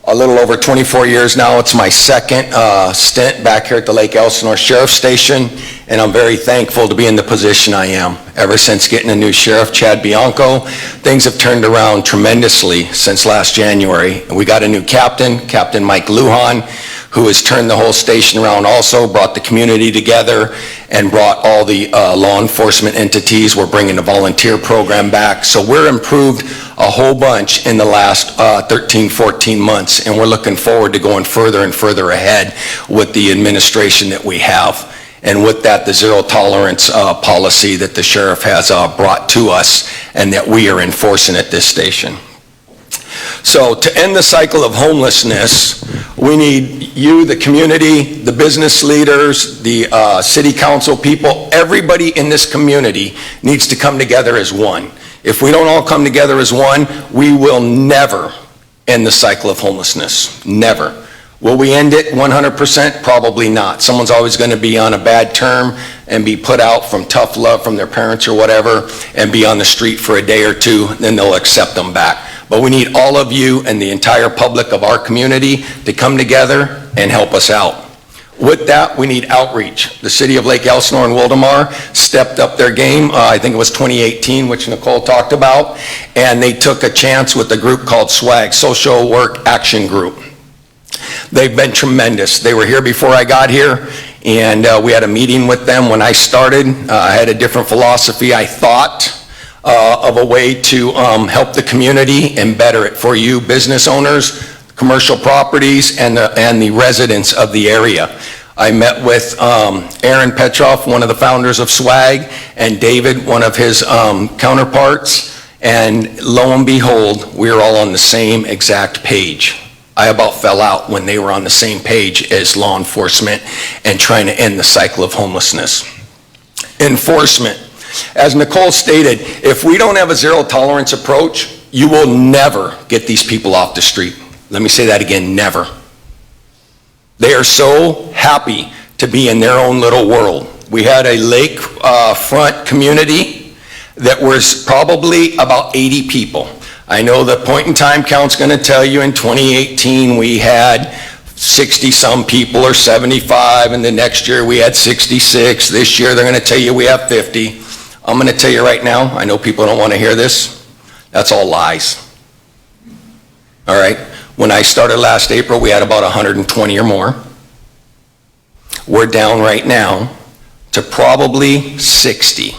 Speaker 5: a little over 24 years now. It's my second stint back here at the Lake Elsinore Sheriff's Station, and I'm very thankful to be in the position I am. Ever since getting a new sheriff, Chad Bianco, things have turned around tremendously since last January. We got a new captain, Captain Mike Lujan, who has turned the whole station around also, brought the community together, and brought all the law enforcement entities. We're bringing the volunteer program back. So we're improved a whole bunch in the last 13, 14 months, and we're looking forward to going further and further ahead with the administration that we have. And with that, the zero tolerance policy that the sheriff has brought to us and that we are enforcing at this station. So to end the cycle of homelessness, we need you, the community, the business leaders, the city council people, everybody in this community needs to come together as one. If we don't all come together as one, we will never end the cycle of homelessness. Never. Will we end it 100%? Probably not. Someone's always going to be on a bad term and be put out from tough love from their parents or whatever and be on the street for a day or two, then they'll accept them back. But we need all of you and the entire public of our community to come together and help us out. With that, we need outreach. The city of Lake Elsinore and Wildemar stepped up their game. I think it was 2018, which Nicole talked about, and they took a chance with a group called SWAG, Social Work Action Group. They've been tremendous. They were here before I got here, and we had a meeting with them when I started. I had a different philosophy. I thought of a way to help the community and better it for you business owners, commercial properties, and the residents of the area. I met with Aaron Petroff, one of the founders of SWAG, and David, one of his counterparts, and lo and behold, we were all on the same exact page. I about fell out when they were on the same page as law enforcement and trying to end the cycle of homelessness. Enforcement. As Nicole stated, if we don't have a zero tolerance approach, you will never get these people off the street. Let me say that again, never. They are so happy to be in their own little world. We had a lakefront community that was probably about 80 people. I know the point in time count's going to tell you in 2018 we had 60-some people or 75, and the next year we had 66. This year they're going to tell you we have 50. I'm going to tell you right now, I know people don't want to hear this, that's all lies. All right? When I started last April, we had about 120 or more. We're down right now to probably 60.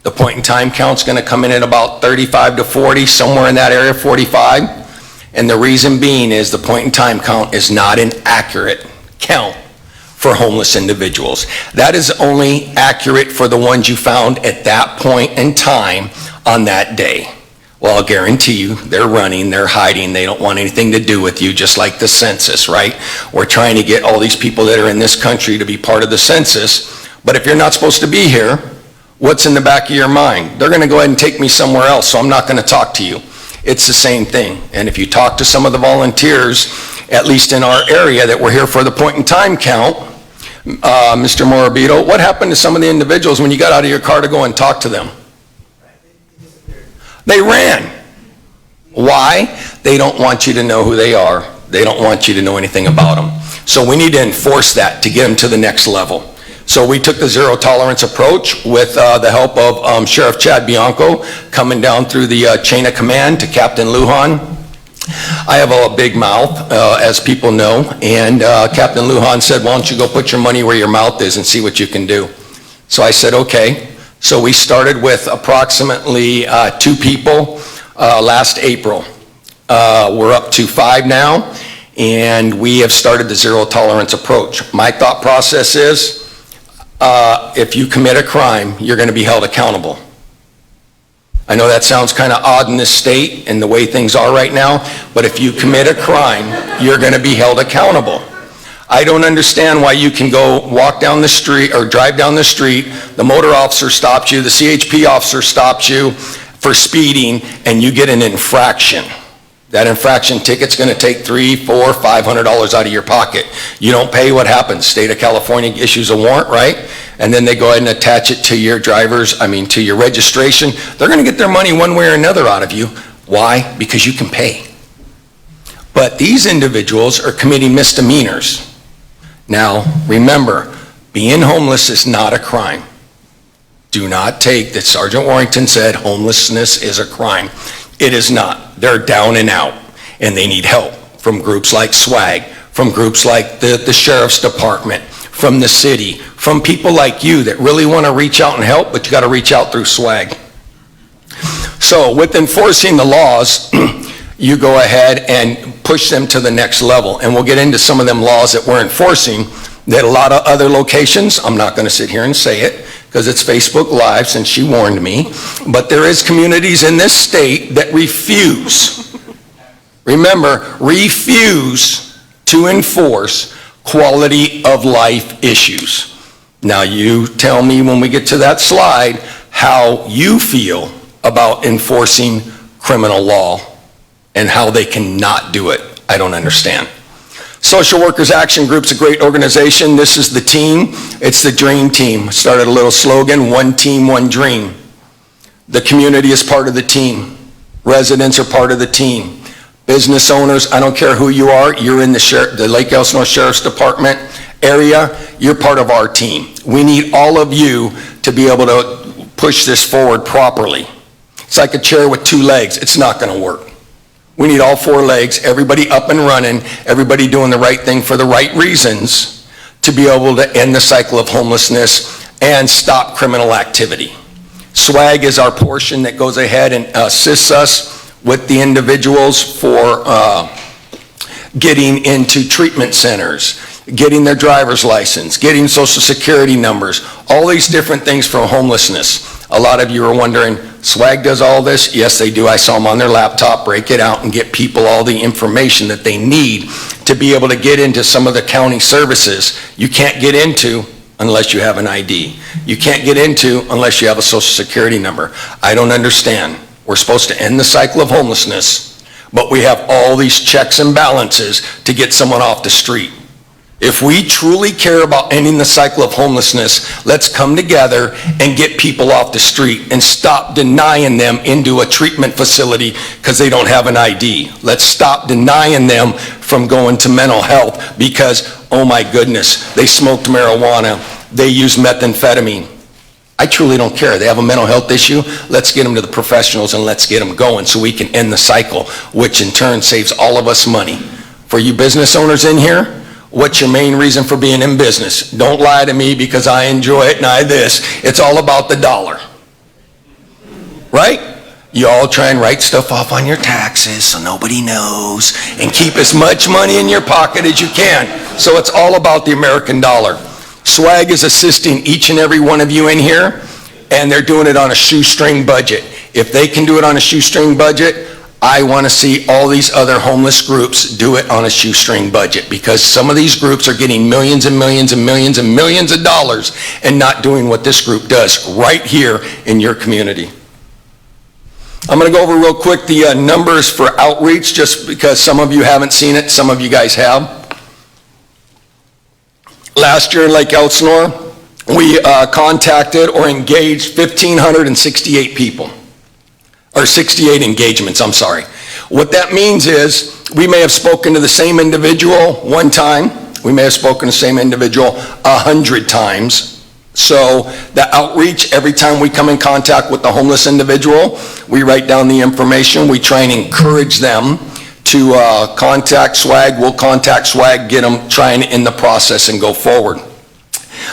Speaker 5: The point in time count's going to come in at about 35 to 40, somewhere in that area, 45. And the reason being is the point in time count is not an accurate count for homeless individuals. That is only accurate for the ones you found at that point in time on that day. Well, I'll guarantee you, they're running, they're hiding, they don't want anything to do with you, just like the census, right? We're trying to get all these people that are in this country to be part of the census, but if you're not supposed to be here, what's in the back of your mind? They're gonna go ahead and take me somewhere else, so I'm not gonna talk to you. It's the same thing, and if you talk to some of the volunteers, at least in our area that were here for the point in time count, Mr. Morabito, what happened to some of the individuals when you got out of your car to go and talk to them? They ran. Why? They don't want you to know who they are. They don't want you to know anything about them. So we need to enforce that to get them to the next level. So we took the zero tolerance approach with the help of Sheriff Chad Bianco coming down through the chain of command to Captain Lujan. I have a big mouth, as people know, and Captain Lujan said, why don't you go put your money where your mouth is and see what you can do. So I said, okay. So we started with approximately 2 people last April. We're up to 5 now, and we have started the zero tolerance approach. My thought process is, if you commit a crime, you're going to be held accountable. I know that sounds kind of odd in this state and the way things are right now, but if you commit a crime, you're going to be held accountable. I don't understand why you can go walk down the street or drive down the street, the motor officer stops you, the CHP officer stops you for speeding, and you get an infraction. That infraction ticket's going to take $300, $400, $500 out of your pocket. You don't pay, what happens? State of California issues a warrant, right? And then they go ahead and attach it to your to your registration. They're going to get their money one way or another out of you. Why? Because you can pay. But these individuals are committing misdemeanors. Now, remember, being homeless is not a crime. Do not take that Sergeant Warrington said homelessness is a crime. It is not. They're down and out, and they need help from groups like SWAG, from groups like the Sheriff's Department, from the city, from people like you that really want to reach out and help, but you got to reach out through SWAG. So with enforcing the laws, you go ahead and push them to the next level. And we'll get into some of them laws that we're enforcing that a lot of other locations, I'm not going to sit here and say it because it's Facebook Live since she warned me, but there is communities in this state that refuse, remember, refuse to enforce quality of life issues. Now you tell me when we get to that slide how you feel about enforcing criminal law and how they cannot do it. I don't understand. Social Workers Action Group's a great organization. This is the team. It's the dream team. Started a little slogan, one team, one dream. The community is part of the team. Residents are part of the team. Business owners, I don't care who you are, you're in the Lake Elsinore Sheriff's Department area, you're part of our team. We need all of you to be able to push this forward properly. It's like a chair with 2 legs. It's not going to work. We need all 4 legs, everybody up and running, everybody doing the right thing for the right reasons to be able to end the cycle of homelessness and stop criminal activity. SWAG is our portion that goes ahead and assists us with the individuals for getting into treatment centers, getting their driver's license, getting social security numbers, all these different things for homelessness. A lot of you are wondering, SWAG does all this? Yes, they do. I saw them on their laptop, break it out and get people all the information that they need to be able to get into some of the county services you can't get into unless you have an ID. You can't get into unless you have a social security number. I don't understand. We're supposed to end the cycle of homelessness, but we have all these checks and balances to get someone off the street. If we truly care about ending the cycle of homelessness, let's come together and get people off the street and stop denying them into a treatment facility because they don't have an ID. Let's stop denying them from going to mental health because, oh my goodness, they smoked marijuana, they use methamphetamine. I truly don't care. They have a mental health issue. Let's get them to the professionals and let's get them going so we can end the cycle, which in turn saves all of us money. For you business owners in here, what's your main reason for being in business? Don't lie to me because I enjoy it and I this. It's all about the dollar. Right? You all try and write stuff off on your taxes so nobody knows and keep as much money in your pocket as you can. So it's all about the American dollar. SWAG is assisting each and every one of you in here, and they're doing it on a shoestring budget. If they can do it on a shoestring budget, I want to see all these other homeless groups do it on a shoestring budget, because some of these groups are getting millions and millions and millions and millions of dollars and not doing what this group does right here in your community. I'm going to go over real quick the numbers for outreach, just because some of you haven't seen it, some of you guys have. Last year in Lake Elsinore, we contacted or engaged 1,568 people. Or 68 engagements, I'm sorry. What that means is we may have spoken to the same individual one time. We may have spoken to the same individual 100 times. So the outreach, every time we come in contact with the homeless individual, we write down the information. We try and encourage them to contact SWAG. We'll contact SWAG, get them trying in the process and go forward.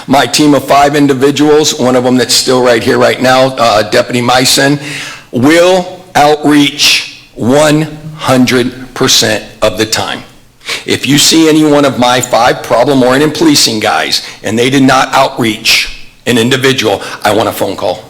Speaker 5: My team of 5 individuals, one of them that's still right here right now, Deputy Myson, will outreach 100% of the time. If you see any one of my 5 problem-oriented policing guys and they did not outreach an individual, I want a phone call.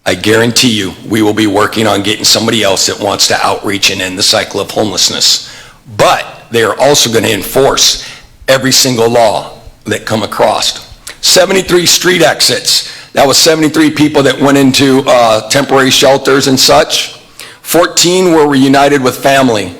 Speaker 5: I guarantee you we will be working on getting somebody else that wants to outreach and end the cycle of homelessness. But they are also going to enforce every single law that come across. 73 street exits. That was 73 people that went into temporary shelters and such. 14 were reunited with family.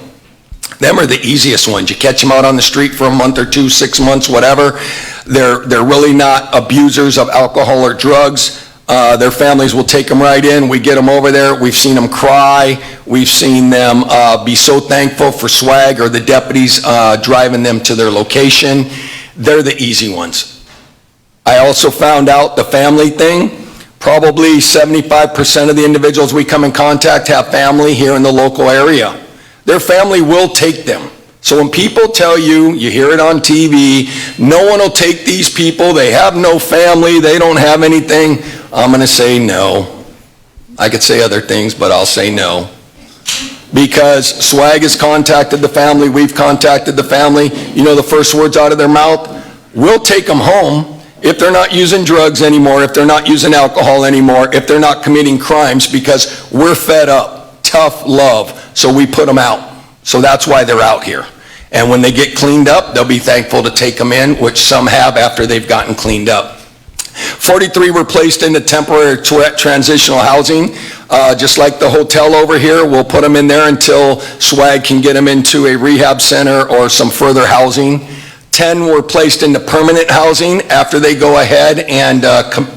Speaker 5: Them are the easiest ones. You catch them out on the street for a month or 2, 6 months, whatever. They're really not abusers of alcohol or drugs. Their families will take them right in. We get them over there. We've seen them cry. We've seen them be so thankful for SWAG or the deputies driving them to their location. They're the easy ones. I also found out the family thing, probably 75% of the individuals we come in contact have family here in the local area. Their family will take them. So when people tell you, you hear it on TV, no one will take these people, they have no family, they don't have anything, I'm going to say no. I could say other things, but I'll say no. Because SWAG has contacted the family, we've contacted the family, you know the first words out of their mouth? We'll take them home if they're not using drugs anymore, if they're not using alcohol anymore, if they're not committing crimes, because we're fed up. Tough love. So we put them out. So that's why they're out here. And when they get cleaned up, they'll be thankful to take them in, which some have after they've gotten cleaned up. 43 were placed into temporary transitional housing. Just like the hotel over here, we'll put them in there until SWAG can get them into a rehab center or some further housing. 10 were placed into permanent housing after they go ahead and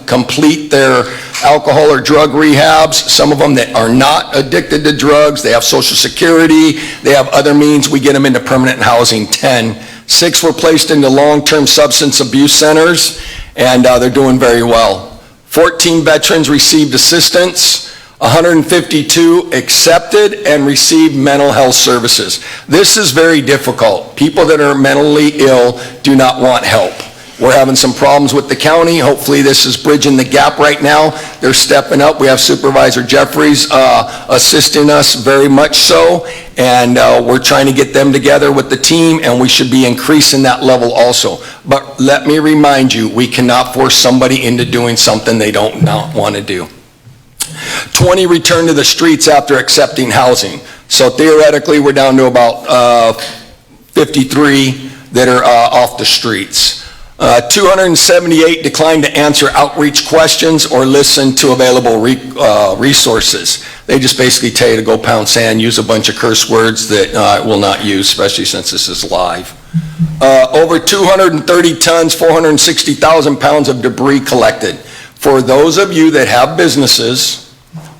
Speaker 5: complete their alcohol or drug rehabs. Some of them that are not addicted to drugs, they have Social Security, they have other means, we get them into permanent housing, 10. 6 were placed into long-term substance abuse centers, and they're doing very well. 14 veterans received assistance. 152 accepted and received mental health services. This is very difficult. People that are mentally ill do not want help. We're having some problems with the county. Hopefully this is bridging the gap right now. They're stepping up. We have Supervisor Jeffries assisting us very much so, and we're trying to get them together with the team, and we should be increasing that level also. But let me remind you, we cannot force somebody into doing something they don't not want to do. 20 returned to the streets after accepting housing. So theoretically, we're down to about 53 that are off the streets. 278 declined to answer outreach questions or listen to available resources. They just basically tell you to go pound sand, use a bunch of curse words that I will not use, especially since this is live. Over 230 tons, 460,000 pounds of debris collected. For those of you that have businesses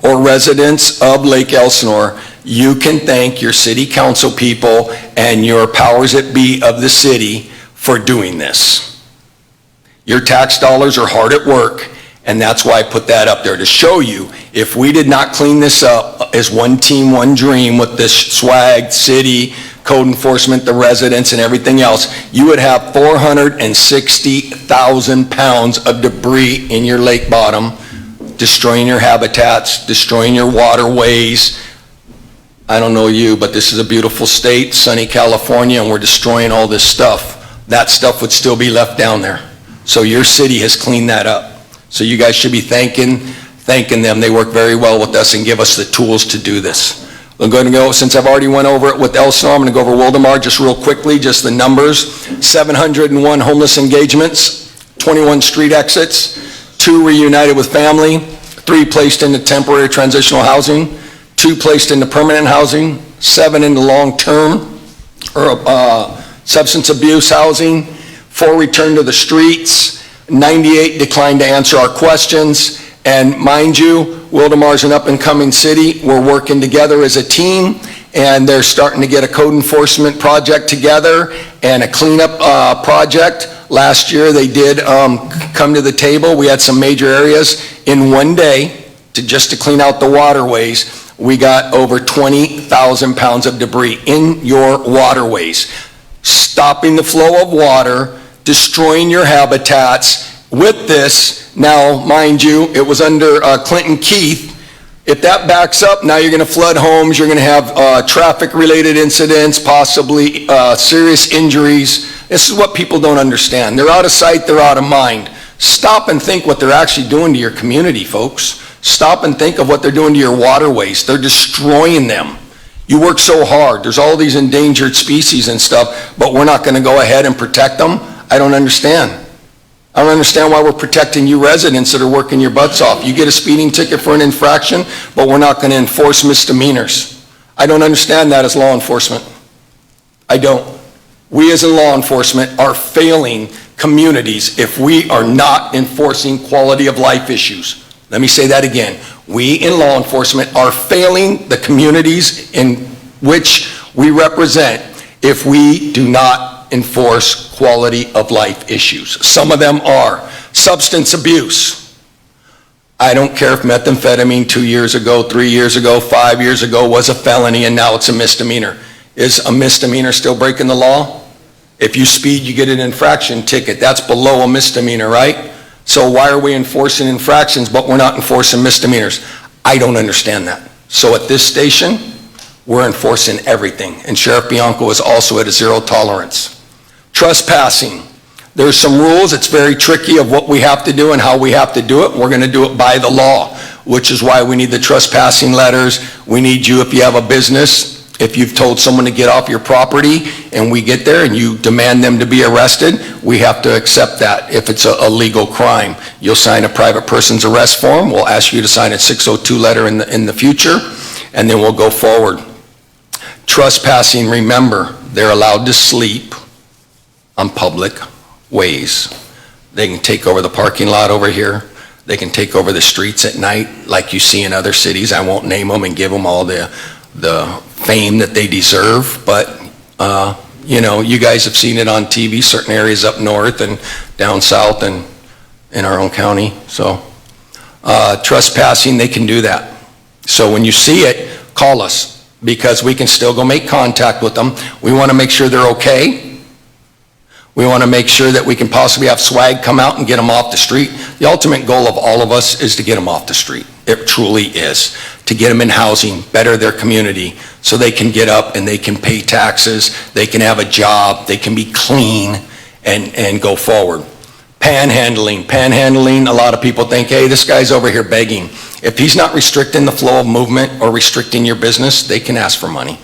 Speaker 5: or residents of Lake Elsinore, you can thank your city council people and your powers that be of the city for doing this. Your tax dollars are hard at work, and that's why I put that up there to show you, if we did not clean this up as one team, one dream with this SWAG, city, code enforcement, the residents, and everything else, you would have 460,000 pounds of debris in your lake bottom, destroying your habitats, destroying your waterways. I don't know you, but this is a beautiful state, sunny California, and we're destroying all this stuff. That stuff would still be left down there. So your city has cleaned that up. So you guys should be thanking thanking them. They work very well with us and give us the tools to do this. I'm going to go, since I've already went over it with Elsinore, I'm going to go over Wildemar just real quickly, just the numbers. 701 homeless engagements, 21 street exits, 2 reunited with family, 3 placed into temporary transitional housing, 2 placed into permanent housing, 7 into long-term or substance abuse housing, 4 returned to the streets, 98 declined to answer our questions. And mind you, Wildemar's an up-and-coming city. We're working together as a team, and they're starting to get a code enforcement project together and a cleanup project. Last year, they did come to the table. We had some major areas in one day just to clean out the waterways. We got over 20,000 pounds of debris in your waterways, stopping the flow of water, destroying your habitats. With this, now, mind you, it was under Clinton Keith. If that backs up, now you're going to flood homes, you're going to have traffic-related incidents, possibly serious injuries. This is what people don't understand. They're out of sight, they're out of mind. Stop and think what they're actually doing to your community, folks. Stop and think of what they're doing to your waterways. They're destroying them. You work so hard. There's all these endangered species and stuff, but we're not going to go ahead and protect them? I don't understand. I don't understand why we're protecting you residents that are working your butts off. You get a speeding ticket for an infraction, but we're not going to enforce misdemeanors. I don't understand that as law enforcement. I don't. We as a law enforcement are failing communities if we are not enforcing quality of life issues. Let me say that again. We in law enforcement are failing the communities in which we represent if we do not enforce quality of life issues. Some of them are substance abuse. I don't care if methamphetamine 2 years ago, 3 years ago, 5 years ago was a felony and now it's a misdemeanor. Is a misdemeanor still breaking the law? If you speed, you get an infraction ticket. That's below a misdemeanor, right? So why are we enforcing infractions but we're not enforcing misdemeanors? I don't understand that. So at this station, we're enforcing everything. And Sheriff Bianco is also at a zero tolerance. Trespassing. There's some rules. It's very tricky of what we have to do and how we have to do it. We're going to do it by the law, which is why we need the trespassing letters. We need you, if you have a business, if you've told someone to get off your property and we get there and you demand them to be arrested, we have to accept that if it's a legal crime. You'll sign a private person's arrest form. We'll ask you to sign a 602 letter in the future, and then we'll go forward. Trespassing, remember, they're allowed to sleep on public ways. They can take over the parking lot over here. They can take over the streets at night like you see in other cities. I won't name them and give them all the fame that they deserve, but you know, you guys have seen it on TV, certain areas up north and down south and in our own county. So trespassing, they can do that. So when you see it, call us, because we can still go make contact with them. We want to make sure they're okay. We want to make sure that we can possibly have swag come out and get them off the street. The ultimate goal of all of us is to get them off the street. It truly is. To get them in housing, better their community, so they can get up and they can pay taxes, they can have a job, they can be clean and go forward. Panhandling, a lot of people think, hey, this guy's over here begging. If he's not restricting the flow of movement or restricting your business, they can ask for money.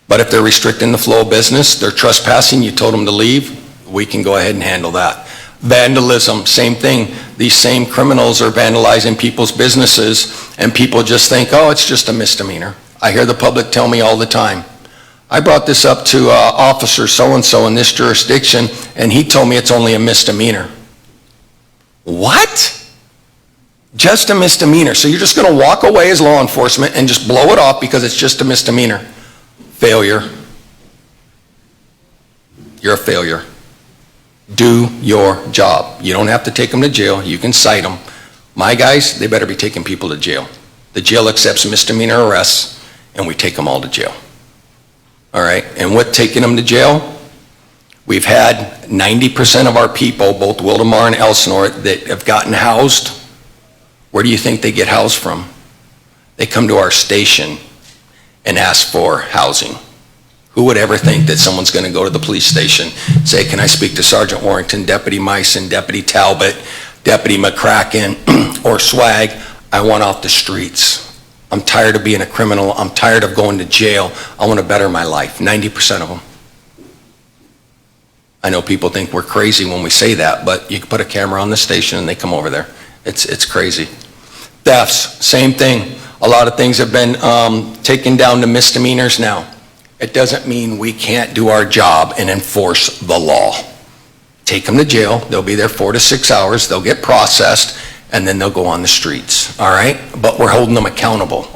Speaker 5: But if they're restricting the flow of business, they're trespassing, you told them to leave, we can go ahead and handle that. Vandalism, same thing. These same criminals are vandalizing people's businesses, and people just think, oh, it's just a misdemeanor. I hear the public tell me all the time. I brought this up to Officer so-and-so in this jurisdiction, and he told me it's only a misdemeanor. What? Just a misdemeanor. So you're just going to walk away as law enforcement and just blow it off because it's just a misdemeanor. Failure. You're a failure. Do your job. You don't have to take them to jail. You can cite them. My guys, they better be taking people to jail. The jail accepts misdemeanor arrests, and we take them all to jail. All right? And with taking them to jail, we've had 90% of our people, both Wildemar and Elsinore, that have gotten housed. Where do you think they get housed from? They come to our station and ask for housing. Who would ever think that someone's going to go to the police station, say, can I speak to Sergeant Warrington, Deputy Meissen, Deputy Talbot, Deputy McCracken or Swag, I want off the streets. I'm tired of being a criminal. I'm tired of going to jail. I want to better my life. 90% of them. I know people think we're crazy when we say that, but you can put a camera on the station and they come over there. It's crazy. Thefts, same thing. A lot of things have been taken down to misdemeanors now. It doesn't mean we can't do our job and enforce the law. Take them to jail. They'll be there 4 to 6 hours. They'll get processed, and then they'll go on the streets, all right? But we're holding them accountable.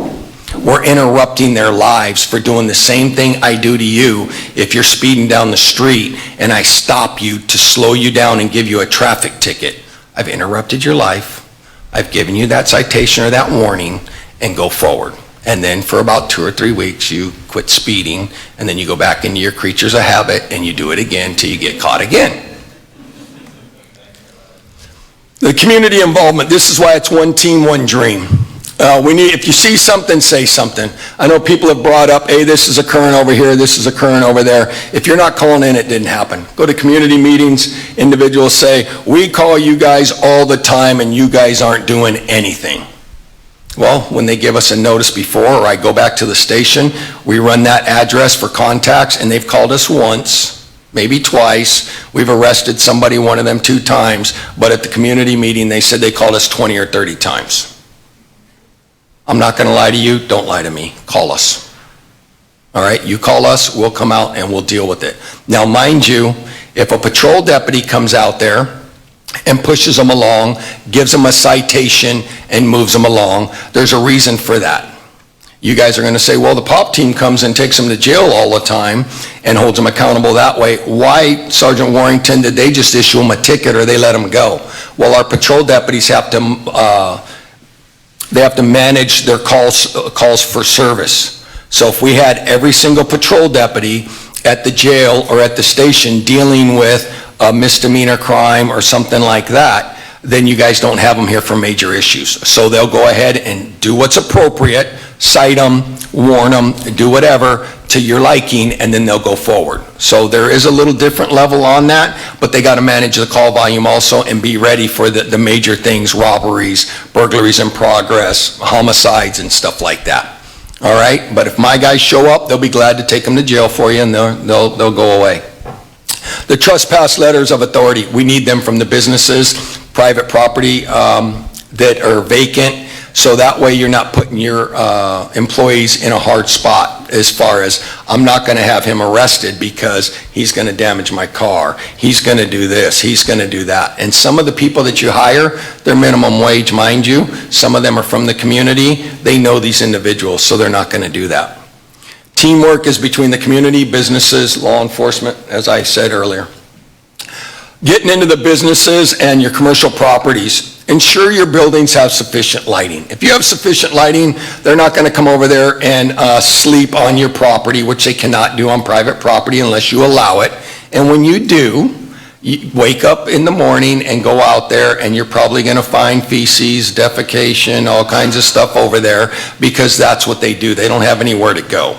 Speaker 5: We're interrupting their lives for doing the same thing I do to you if you're speeding down the street and I stop you to slow you down and give you a traffic ticket. I've interrupted your life. I've given you that citation or that warning, and go forward. And then for about 2 or 3 weeks, you quit speeding, and then you go back into your creatures of habit, and you do it again till you get caught again. The community involvement, this is why it's one team, one dream. If you see something, say something. I know people have brought up, hey, this is occurring over here, this is occurring over there. If you're not calling in, it didn't happen. Go to community meetings, individuals say, we call you guys all the time and you guys aren't doing anything. Well, when they give us a notice before, or I go back to the station, we run that address for contacts, and they've called us once, maybe twice. We've arrested somebody, one of them 2 times, but at the community meeting, they said they called us 20 or 30 times. I'm not going to lie to you. Don't lie to me. Call us. All right? You call us, we'll come out, and we'll deal with it. Now, mind you, if a patrol deputy comes out there and pushes them along, gives them a citation, and moves them along, there's a reason for that. You guys are going to say, well, the POP team comes and takes them to jail all the time and holds them accountable that way. Why, Sergeant Warrington, did they just issue them a ticket or they let them go? Well, our patrol deputies have to manage their calls for service. So if we had every single patrol deputy at the jail or at the station dealing with a misdemeanor crime or something like that, then you guys don't have them here for major issues. So they'll go ahead and do what's appropriate, cite them, warn them, do whatever to your liking, and then they'll go forward. So there is a little different level on that, but they got to manage the call volume also and be ready for the major things, robberies, burglaries in progress, homicides, and stuff like that. All right? But if my guys show up, they'll be glad to take them to jail for you, and they'll go away. The trespass letters of authority, we need them from the businesses, private property that are vacant, so that way you're not putting your employees in a hard spot as far as, I'm not going to have him arrested because he's going to damage my car, he's going to do this, he's going to do that. And some of the people that you hire, they're minimum wage, mind you. Some of them are from the community. They know these individuals, so they're not going to do that. Teamwork is between the community, businesses, law enforcement, as I said earlier. Getting into the businesses and your commercial properties, ensure your buildings have sufficient lighting. If you have sufficient lighting, they're not going to come over there and sleep on your property, which they cannot do on private property unless you allow it. And when you do, you wake up in the morning and go out there, and you're probably going to find feces, defecation, all kinds of stuff over there, because that's what they do. They don't have anywhere to go.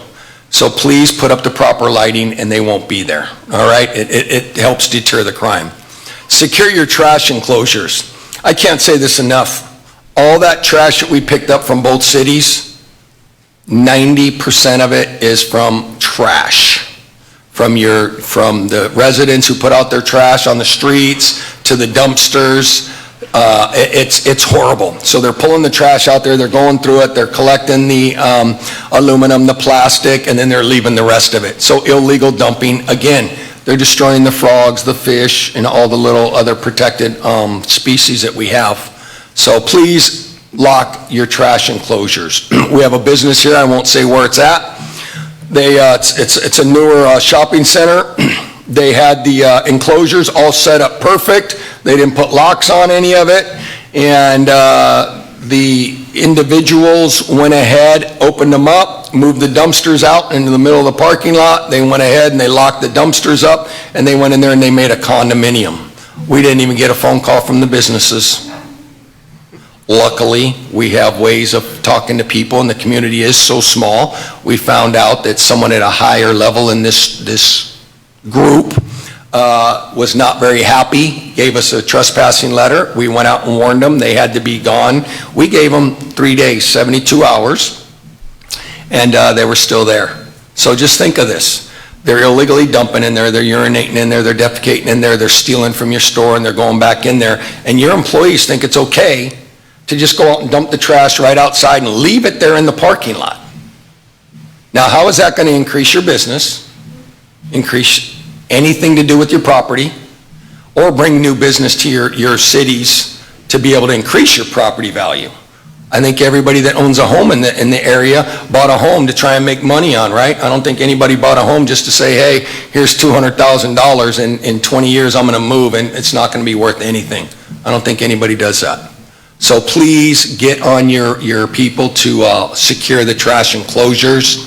Speaker 5: So please put up the proper lighting and they won't be there, all right? It helps deter the crime. Secure your trash enclosures. I can't say this enough. All that trash that we picked up from both cities, 90% of it is from trash. From the residents who put out their trash on the streets to the dumpsters. It's horrible. So they're pulling the trash out there, they're going through it, they're collecting the aluminum, the plastic, and then they're leaving the rest of it. So illegal dumping, again, they're destroying the frogs, the fish, and all the little other protected species that we have. So please lock your trash enclosures. We have a business here, I won't say where it's at. It's a newer shopping center. They had the enclosures all set up perfect. They didn't put locks on any of it. And the individuals went ahead, opened them up, moved the dumpsters out into the middle of the parking lot. They went ahead and they locked the dumpsters up, and they went in there and they made a condominium. We didn't even get a phone call from the businesses. Luckily, we have ways of talking to people, and the community is so small. We found out that someone at a higher level in this group was not very happy, gave us a trespassing letter. We went out and warned them. They had to be gone. We gave them 3 days, 72 hours, and they were still there. So just think of this. They're illegally dumping in there, they're urinating in there, they're defecating in there, they're stealing from your store, and they're going back in there. And your employees think it's okay to just go out and dump the trash right outside and leave it there in the parking lot. Now, how is that going to increase your business, increase anything to do with your property, or bring new business to your cities to be able to increase your property value? I think everybody that owns a home in the area bought a home to try and make money on, right? I don't think anybody bought a home just to say, hey, here's $200,000, and in 20 years I'm going to move and it's not going to be worth anything. I don't think anybody does that. So please get on your people to secure the trash enclosures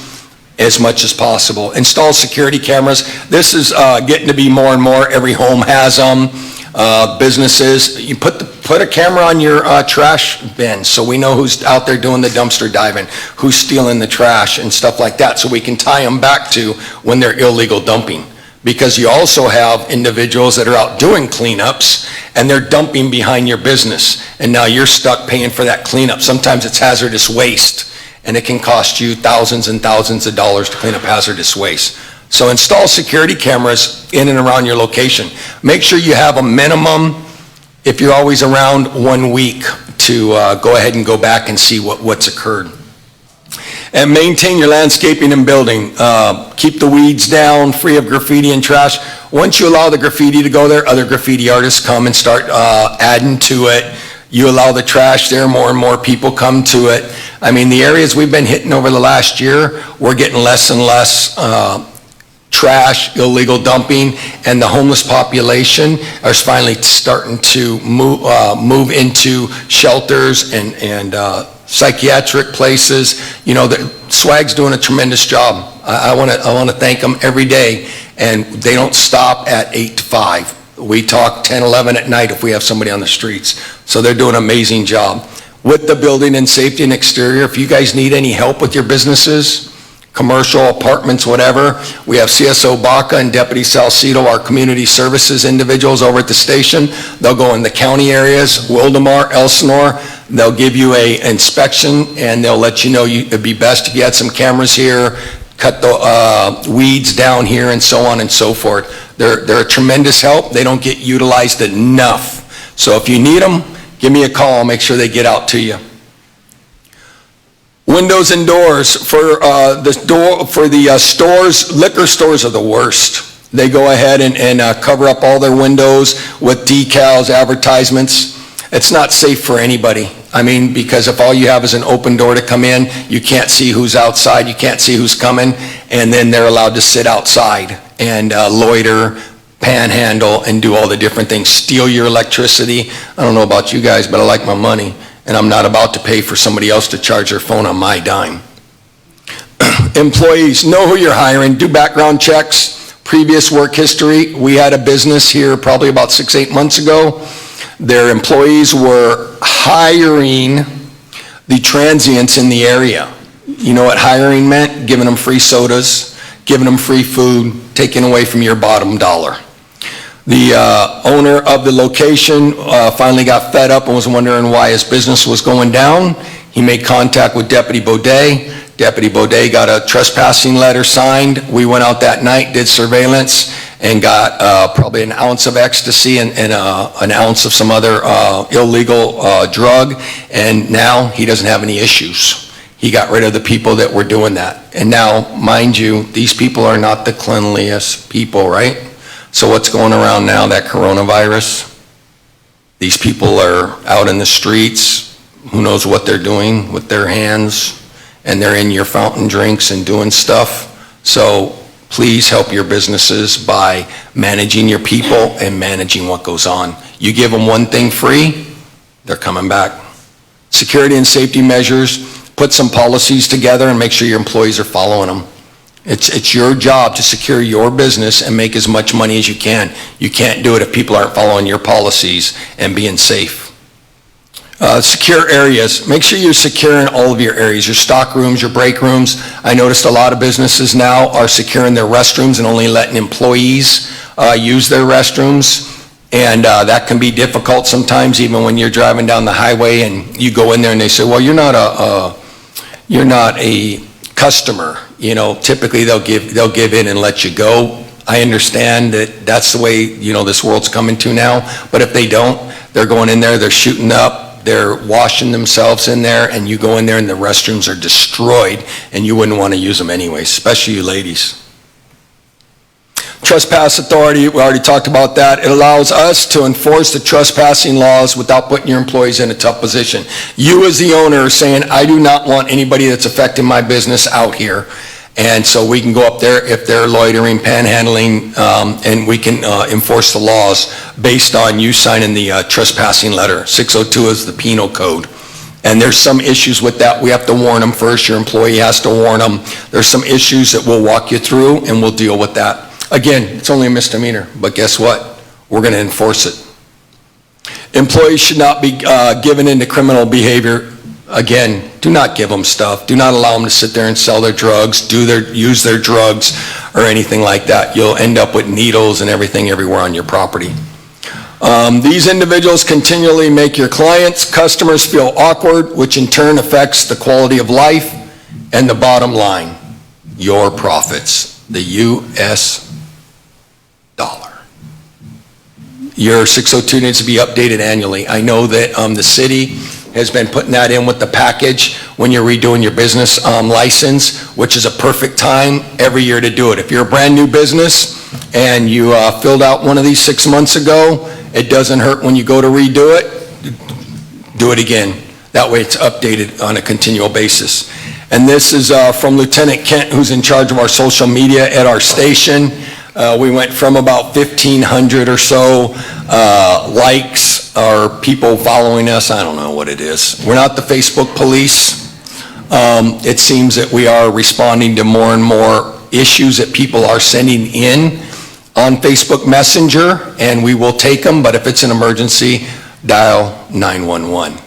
Speaker 5: as much as possible. Install security cameras. This is getting to be more and more. Every home has them. Businesses, you put a camera on your trash bin so we know who's out there doing the dumpster diving, who's stealing the trash and stuff like that, so we can tie them back to when they're illegal dumping. Because you also have individuals that are out doing cleanups and they're dumping behind your business, and now you're stuck paying for that cleanup. Sometimes it's hazardous waste, and it can cost you thousands and thousands of dollars to clean up hazardous waste. So install security cameras in and around your location. Make sure you have a minimum, if you're always around, 1 week to go ahead and go back and see what's occurred. And maintain your landscaping and building. Keep the weeds down, free of graffiti and trash. Once you allow the graffiti to go there, other graffiti artists come and start adding to it. You allow the trash there, more and more people come to it. I mean, the areas we've been hitting over the last year, we're getting less and less trash, illegal dumping, and the homeless population is finally starting to move into shelters and psychiatric places. You know, SWAG's doing a tremendous job. I want to thank them every day, and they don't stop at 8 to 5. We talk 10, 11 at night if we have somebody on the streets. So they're doing an amazing job. With the building and safety and exterior, if you guys need any help with your businesses, commercial, apartments, whatever, we have CSO Baca and Deputy Salcido, our community services individuals over at the station. They'll go in the county areas, Wildemar, Elsinore. They'll give you an inspection, and they'll let you know it'd be best if you had some cameras here, cut the weeds down here, and so on and so forth. They're a tremendous help. They don't get utilized enough. So if you need them, give me a call. I'll make sure they get out to you. Windows and doors for the stores. Liquor stores are the worst. They go ahead and cover up all their windows with decals, advertisements. It's not safe for anybody. I mean, because if all you have is an open door to come in, you can't see who's outside, you can't see who's coming, and then they're allowed to sit outside and loiter, panhandle, and do all the different things, steal your electricity. I don't know about you guys, but I like my money, and I'm not about to pay for somebody else to charge their phone on my dime. Employees, know who you're hiring, do background checks, previous work history. We had a business here probably about 6-8 months ago. Their employees were hiring the transients in the area. You know what hiring meant? Giving them free sodas, giving them free food, taking away from your bottom dollar. The owner of the location finally got fed up and was wondering why his business was going down. He made contact with Deputy Baudet. Deputy Baudet got a trespassing letter signed. We went out that night, did surveillance, and got probably an ounce of ecstasy and an ounce of some other illegal drug, and now he doesn't have any issues. He got rid of the people that were doing that. And now, mind you, these people are not the cleanliest people, right? So what's going around now, that coronavirus? These people are out in the streets, who knows what they're doing with their hands, and they're in your fountain drinks and doing stuff. So please help your businesses by managing your people and managing what goes on. You give them one thing free, they're coming back. Security and safety measures, put some policies together and make sure your employees are following them. It's your job to secure your business and make as much money as you can. You can't do it if people aren't following your policies and being safe. Secure areas. Make sure you're securing all of your areas, your stock rooms, your break rooms. I noticed a lot of businesses now are securing their restrooms and only letting employees use their restrooms, and that can be difficult sometimes, even when you're driving down the highway and you go in there and they say, well, you're not a customer. You know, typically they'll give in and let you go. I understand that that's the way, you know, this world's coming to now, but if they don't, they're going in there, they're shooting up, they're washing themselves in there, and you go in there and the restrooms are destroyed, and you wouldn't want to use them anyway, especially you ladies. Trespass authority, we already talked about that. It allows us to enforce the trespassing laws without putting your employees in a tough position. You as the owner are saying, I do not want anybody that's affecting my business out here. And so we can go up there if they're loitering, panhandling, and we can enforce the laws based on you signing the trespassing letter. 602 is the penal code. And there's some issues with that. We have to warn them first. Your employee has to warn them. There's some issues that we'll walk you through, and we'll deal with that. Again, it's only a misdemeanor, but guess what? We're going to enforce it. Employees should not be given into criminal behavior. Again, do not give them stuff. Do not allow them to sit there and sell their drugs, use their drugs, or anything like that. You'll end up with needles and everything everywhere on your property. These individuals continually make your clients, customers feel awkward, which in turn affects the quality of life and the bottom line, your profits, the U.S. dollar. Your 602 needs to be updated annually. I know that the city has been putting that in with the package when you're redoing your business license, which is a perfect time every year to do it. If you're a brand new business and you filled out one of these 6 months ago, it doesn't hurt when you go to redo it, do it again. That way it's updated on a continual basis. And this is from Lieutenant Kent, who's in charge of our social media at our station. We went from about 1,500 or so likes or people following us. I don't know what it is. We're not the Facebook police. It seems that we are responding to more and more issues that people are sending in on Facebook Messenger, and we will take them, but if it's an emergency, dial 911.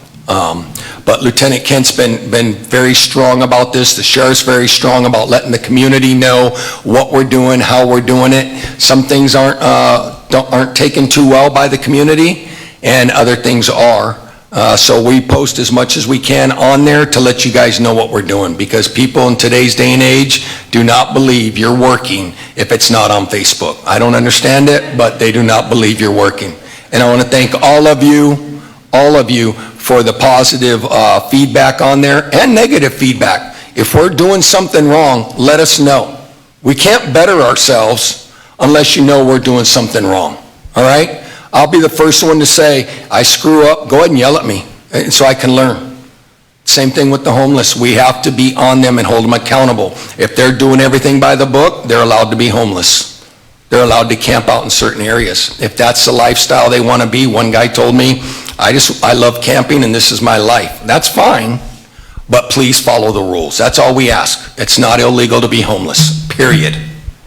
Speaker 5: But Lieutenant Kent's been very strong about this. The sheriff's very strong about letting the community know what we're doing, how we're doing it. Some things aren't taken too well by the community, and other things are. So we post as much as we can on there to let you guys know what we're doing, because people in today's day and age do not believe you're working if it's not on Facebook. I don't understand it, but they do not believe you're working. And I want to thank all of you for the positive feedback on there and negative feedback. If we're doing something wrong, let us know. We can't better ourselves unless you know we're doing something wrong, all right? I'll be the first one to say, I screw up, go ahead and yell at me so I can learn. Same thing with the homeless. We have to be on them and hold them accountable. If they're doing everything by the book, they're allowed to be homeless. They're allowed to camp out in certain areas. If that's the lifestyle they want to be, one guy told me, I love camping and this is my life. That's fine, but please follow the rules. That's all we ask. It's not illegal to be homeless, period.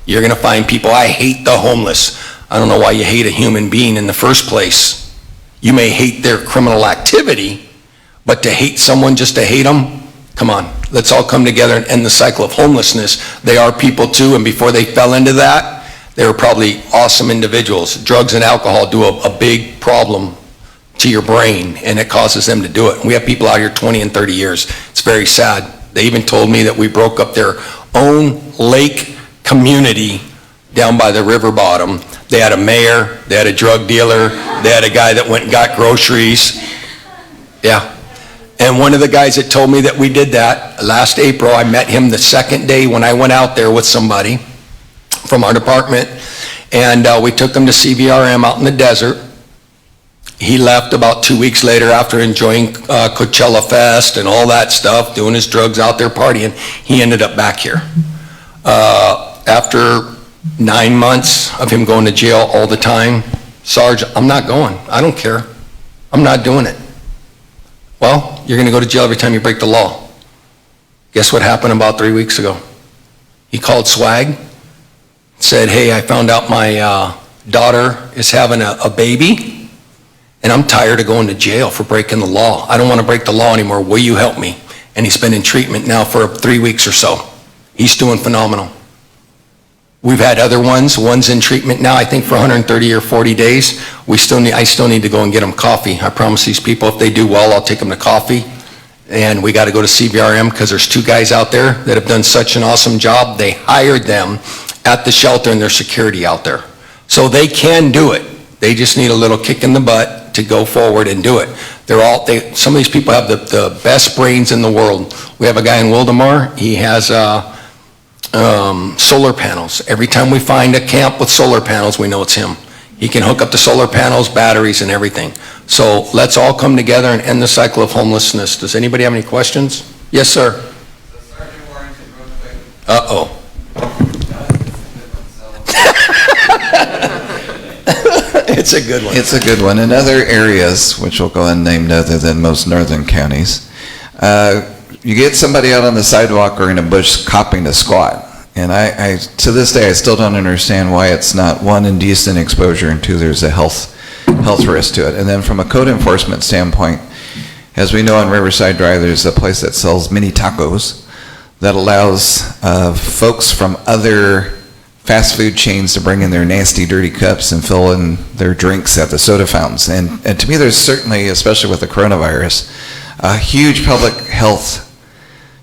Speaker 5: You're going to find people, I hate the homeless. I don't know why you hate a human being in the first place. You may hate their criminal activity, but to hate someone just to hate them, come on, let's all come together and end the cycle of homelessness. They are people too, and before they fell into that, they were probably awesome individuals. Drugs and alcohol do a big problem to your brain, and it causes them to do it. We have people out here 20 and 30 years. It's very sad. They even told me that we broke up their own lake community down by the river bottom. They had a mayor, they had a drug dealer, they had a guy that went and got groceries. Yeah. And one of the guys that told me that we did that, last April, I met him the second day when I went out there with somebody from our department, and we took them to CVRM out in the desert. He left about 2 weeks later after enjoying Coachella Fest and all that stuff, doing his drugs out there partying. He ended up back here. After 9 months of him going to jail all the time, Sarge, I'm not going. I don't care. I'm not doing it. Well, you're going to go to jail every time you break the law. Guess what happened about 3 weeks ago? He called SWAG, said, hey, I found out my daughter is having a baby, and I'm tired of going to jail for breaking the law. I don't want to break the law anymore. Will you help me? And he's been in treatment now for 3 weeks or so. He's doing phenomenal. We've had other one's in treatment now, I think for 130 or 40 days. I still need to go and get them coffee. I promise these people, if they do well, I'll take them to coffee. And we got to go to CR&R because there's 2 guys out there that have done such an awesome job. They hired them at the shelter and their security out there. So they can do it. They just need a little kick in the butt to go forward and do it. Some of these people have the best brains in the world. We have a guy in Wildemar, he has solar panels. Every time we find a camp with solar panels, we know it's him. He can hook up the solar panels, batteries, and everything. So let's all come together and end the cycle of homelessness. Does anybody have any questions? Yes, sir. Uh-oh. It's a good one.
Speaker 6: It's a good one. In other areas, which will go unnamed other than most northern counties, you get somebody out on the sidewalk or in a bush copping to squat. And I to this day, I still don't understand why it's not, 1, indecent exposure, and 2, there's a health risk to it. And then from a code enforcement standpoint, as we know on Riverside Drive, there's a place that sells mini tacos that allows folks from other fast food chains to bring in their nasty, dirty cups and fill in their drinks at the soda fountains. And to me, there's certainly, especially with the coronavirus, a huge public health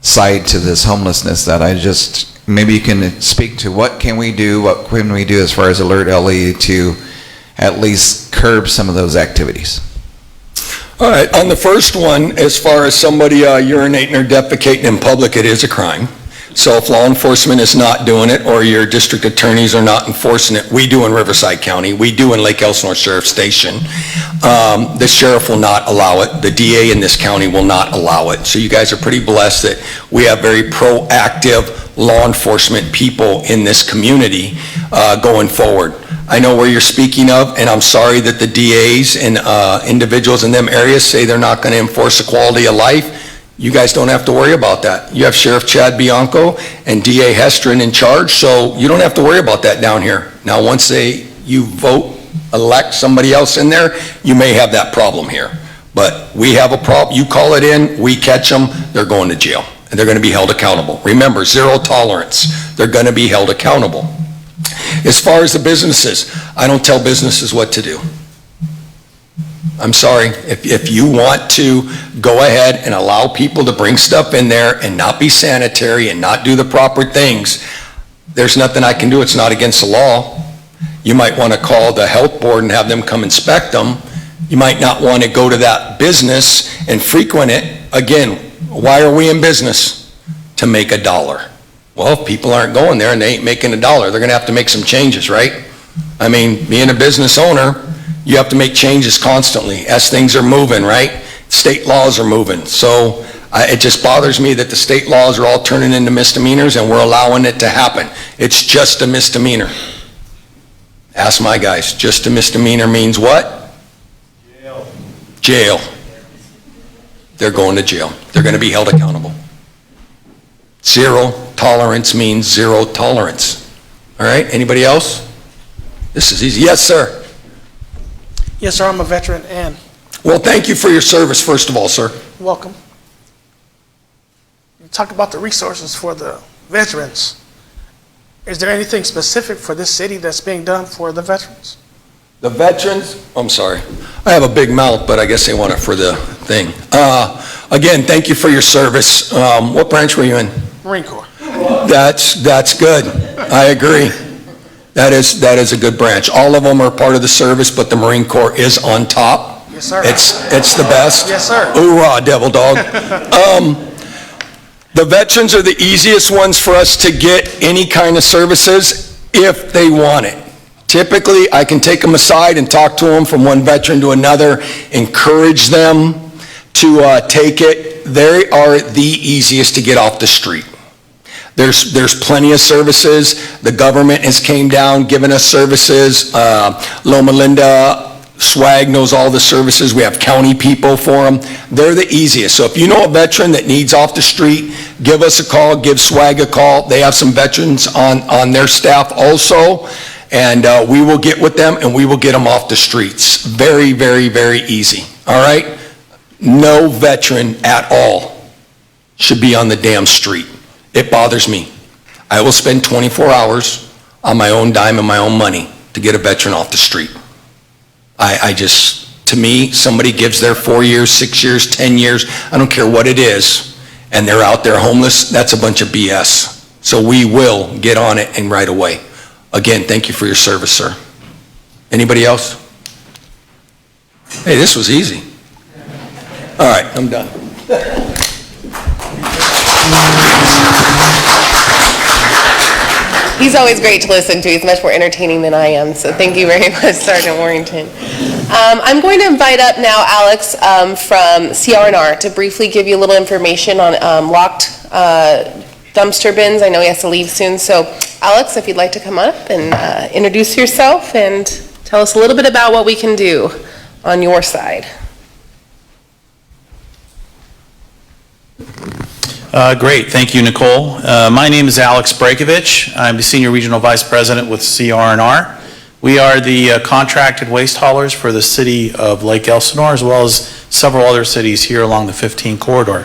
Speaker 6: side to this homelessness that maybe you can speak to. What can we do as far as alert LE to at least curb some of those activities?
Speaker 5: All right, on the first one, as far as somebody urinating or defecating in public, it is a crime. So if law enforcement is not doing it, or your district attorneys are not enforcing it, we do in Riverside County, we do in Lake Elsinore Sheriff Station. The sheriff will not allow it. The DA in this county will not allow it. So you guys are pretty blessed that we have very proactive law enforcement people in this community going forward. I know where you're speaking of, and I'm sorry that the DAs and individuals in them areas say they're not going to enforce the quality of life. You guys don't have to worry about that. You have Sheriff Chad Bianco and DA Hestron in charge, so you don't have to worry about that down here. Now, once you vote, elect somebody else in there, you may have that problem here. But we have a problem. You call it in, we catch them, they're going to jail, and they're going to be held accountable. Remember, 0 tolerance. They're going to be held accountable. As far as the businesses, I don't tell businesses what to do. I'm sorry, if you want to go ahead and allow people to bring stuff in there and not be sanitary and not do the proper things, there's nothing I can do. It's not against the law. You might want to call the health board and have them come inspect them. You might not want to go to that business and frequent it. Again, why are we in business? To make a dollar. Well, if people aren't going there and they ain't making a dollar, they're going to have to make some changes, right? I mean, being a business owner, you have to make changes constantly as things are moving, right? State laws are moving. So it just bothers me that the state laws are all turning into misdemeanors and we're allowing it to happen. It's just a misdemeanor. Ask my guys, just a misdemeanor means what? Jail. Jail. They're going to jail. They're going to be held accountable. 0 tolerance means 0 tolerance. All right, anybody else? This is easy. Yes, sir.
Speaker 7: Yes, sir, I'm a veteran, and
Speaker 5: Well, thank you for your service, first of all, sir.
Speaker 7: welcome. You talk about the resources for the veterans. Is there anything specific for this city that's being done for the veterans?
Speaker 5: The veterans, I'm sorry. I have a big mouth, but I guess they want it for the thing. Again, thank you for your service. What branch were you in?
Speaker 7: Marine Corps.
Speaker 5: That's good. I agree. That is a good branch. All of them are part of the service, but the Marine Corps is on top.
Speaker 7: Yes, sir.
Speaker 5: It's the best.
Speaker 7: Yes, sir.
Speaker 5: Hoorah, devil dog. The veterans are the easiest ones for us to get any kind of services if they want it. Typically, I can take them aside and talk to them from one veteran to another, encourage them to take it. They are the easiest to get off the street. There's plenty of services. The government has came down, given us services. Loma Linda, SWAG knows all the services. We have county people for them. They're the easiest. So if you know a veteran that needs off the street, give us a call, give SWAG a call. They have some veterans on their staff also, and we will get with them and we will get them off the streets. Very, very, very easy. All right? No veteran at all should be on the damn street. It bothers me. I will spend 24 hours on my own dime and my own money to get a veteran off the street. I just, to me, somebody gives their 4 years, 6 years, 10 years, I don't care what it is, and they're out there homeless, that's a bunch of BS. So we will get on it and right away. Again, thank you for your service, sir. Anybody else? Hey, this was easy. All right, I'm done.
Speaker 1: He's always great to listen to. He's much more entertaining than I am, so thank you very much, Sergeant Warrington. I'm going to invite up now Alex from CR&R to briefly give you a little information on locked dumpster bins. I know he has to leave soon, so Alex, if you'd like to come up and introduce yourself and tell us a little bit about what we can do on your side.
Speaker 8: Great, thank you, Nicole. My name is Alex Brekovich. I'm the Senior Regional Vice President with CR&R. We are the contracted waste haulers for the city of Lake Elsinore, as well as several other cities here along the 15 corridor.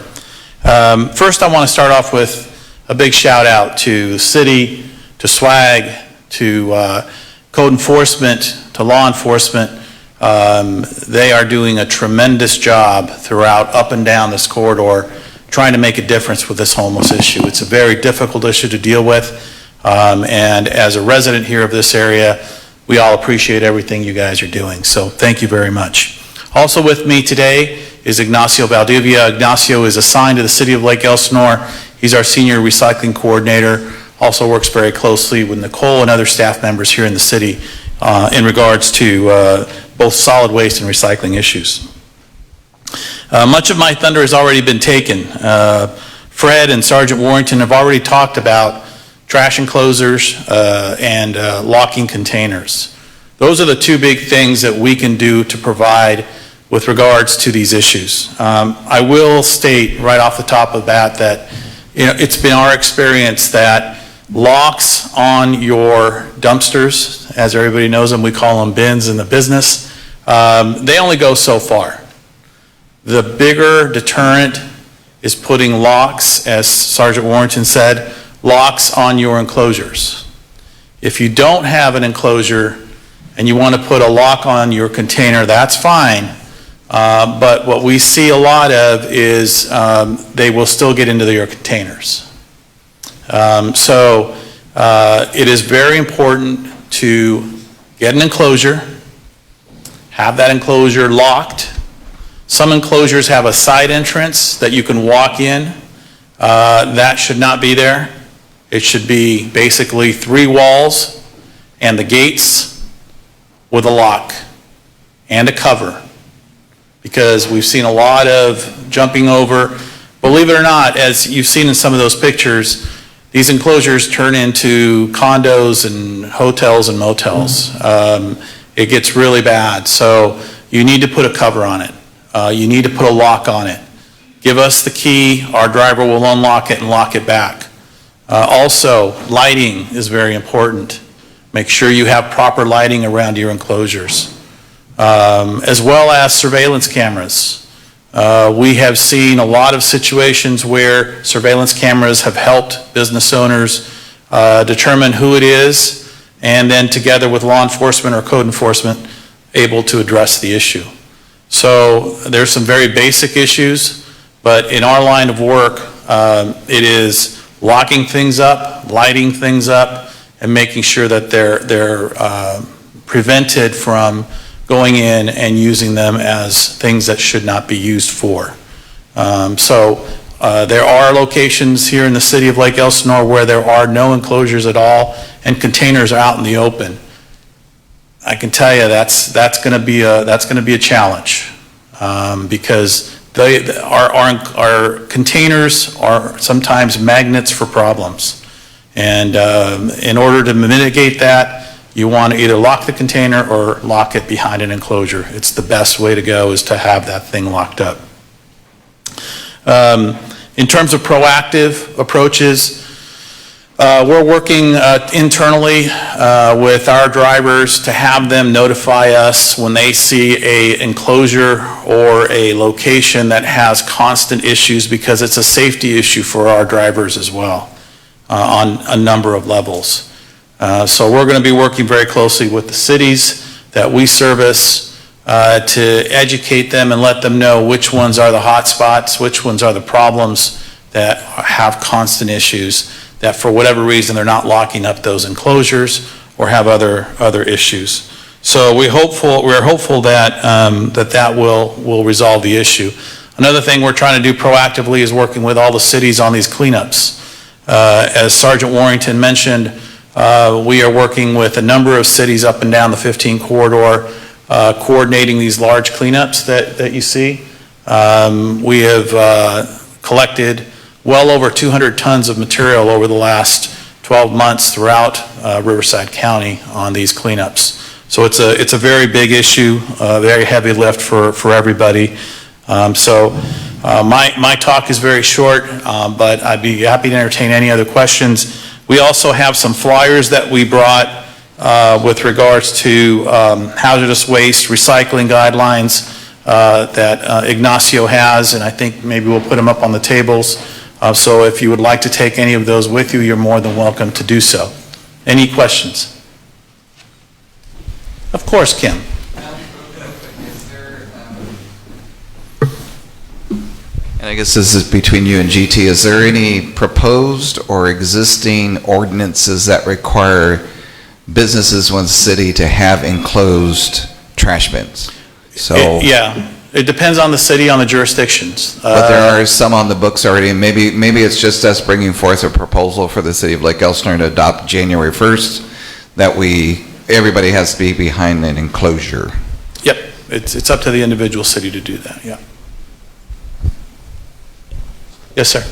Speaker 8: First, I want to start off with a big shout out to the city, to SWAG, to code enforcement, to law enforcement. They are doing a tremendous job throughout up and down this corridor, trying to make a difference with this homeless issue. It's a very difficult issue to deal with, and as a resident here of this area, we all appreciate everything you guys are doing, so thank you very much. Also with me today is Ignacio Valdivia. Ignacio is assigned to the city of Lake Elsinore. He's our senior recycling coordinator, also works very closely with Nicole and other staff members here in the city in regards to both solid waste and recycling issues. Much of my thunder has already been taken. Fred and Sergeant Warrington have already talked about trash enclosures and locking containers. Those are the two big things that we can do to provide with regards to these issues. I will state right off the top of that it's been our experience that locks on your dumpsters, as everybody knows them, we call them bins in the business, they only go so far. The bigger deterrent is putting locks, as Sergeant Warrington said, locks on your enclosures. If you don't have an enclosure and you want to put a lock on your container, that's fine. But what we see a lot of is they will still get into your containers. So it is very important to get an enclosure, have that enclosure locked. Some enclosures have a side entrance that you can walk in. That should not be there. It should be basically 3 walls and the gates with a lock and a cover, because we've seen a lot of jumping over. Believe it or not, as you've seen in some of those pictures, these enclosures turn into condos and hotels and motels. It gets really bad, so you need to put a cover on it. You need to put a lock on it. Give us the key, our driver will unlock it and lock it back. Also, lighting is very important. Make sure you have proper lighting around your enclosures, as well as surveillance cameras. We have seen a lot of situations where surveillance cameras have helped business owners determine who it is, and then together with law enforcement or code enforcement, able to address the issue. So there's some very basic issues, but in our line of work, it is locking things up, lighting things up, and making sure that they're prevented from going in and using them as things that should not be used for. There are locations here in the city of Lake Elsinore where there are no enclosures at all and containers are out in the open. I can tell you that's going to be a challenge, because our containers are sometimes magnets for problems, and in order to mitigate that, you want to either lock the container or lock it behind an enclosure. It's the best way to go, is to have that thing locked up. In terms of proactive approaches, we're working internally with our drivers to have them notify us when they see an enclosure or a location that has constant issues, because it's a safety issue for our drivers as well on a number of levels. So we're going to be working very closely with the cities that we service to educate them and let them know which ones are the hot spots, which ones are the problems that have constant issues, that for whatever reason they're not locking up those enclosures or have other issues. So we're hopeful that that will resolve the issue. Another thing we're trying to do proactively is working with all the cities on these cleanups. As Sergeant Warrington mentioned, we are working with a number of cities up and down the 15 corridor, coordinating these large cleanups that you see. We have collected well over 200 tons of material over the last 12 months throughout Riverside County on these cleanups. So it's a very big issue, very heavy lift for everybody. My talk is very short, but I'd be happy to entertain any other questions. We also have some flyers that we brought with regards to hazardous waste recycling guidelines that Ignacio has, and I think maybe we'll put them up on the tables. So if you would like to take any of those with you, you're more than welcome to do so. Any questions? Of course, Kim.
Speaker 6: And I guess this is between you and GT. Is there any proposed or existing ordinances that require businesses in the city to have enclosed trash bins? So,
Speaker 8: Yeah, it depends on the city, on the jurisdictions.
Speaker 6: but there are some on the books already, and maybe it's just us bringing forth a proposal for the city of Lake Elsinore to adopt January 1st, that everybody has to be behind an enclosure.
Speaker 8: Yep, it's up to the individual city to do that, yeah. Yes, sir.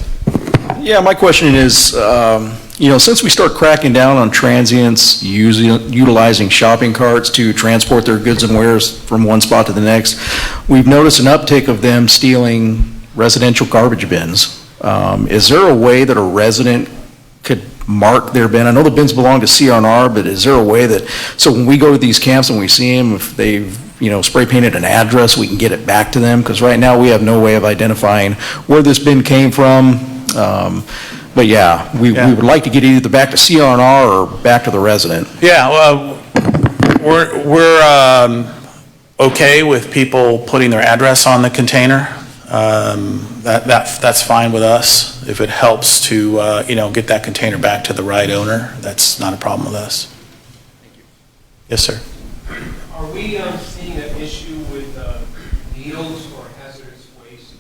Speaker 3: Yeah, my question is, since we start cracking down on transients utilizing shopping carts to transport their goods and wares from one spot to the next, we've noticed an uptick of them stealing residential garbage bins. Is there a way that a resident could mark their bin? I know the bins belong to CR&R, but is there a way that, so when we go to these camps and we see them, if they've spray painted an address, we can get it back to them? Because right now we have no way of identifying where this bin came from. But yeah, we would like to get either back to CR&R or back to the resident.
Speaker 8: Yeah, well, we're okay with people putting their address on the container. That's fine with us. If it helps to, get that container back to the right owner, that's not a problem with us. Thank you. Yes, sir.
Speaker 9: Are we seeing an issue with needles or hazardous waste,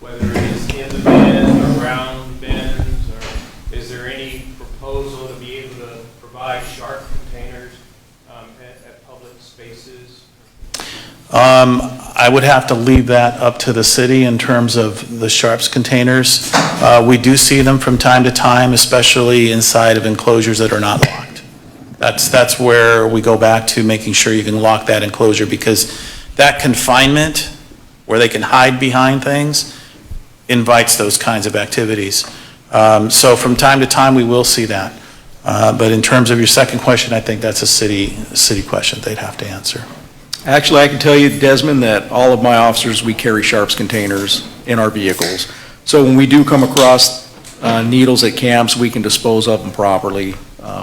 Speaker 9: whether it is in the bins or around bins, or is there any proposal to be able to provide sharp containers at public spaces?
Speaker 8: I would have to leave that up to the city in terms of the sharps containers. We do see them from time to time, especially inside of enclosures that are not locked. That's where we go back to making sure you can lock that enclosure, because that confinement, where they can hide behind things, invites those kinds of activities. So from time to time, we will see that. But in terms of your second question, I think that's a city question they'd have to answer.
Speaker 3: Actually, I can tell you, Desmond, that all of my officers, we carry sharps containers in our vehicles. So when we do come across needles at camps, we can dispose of them properly.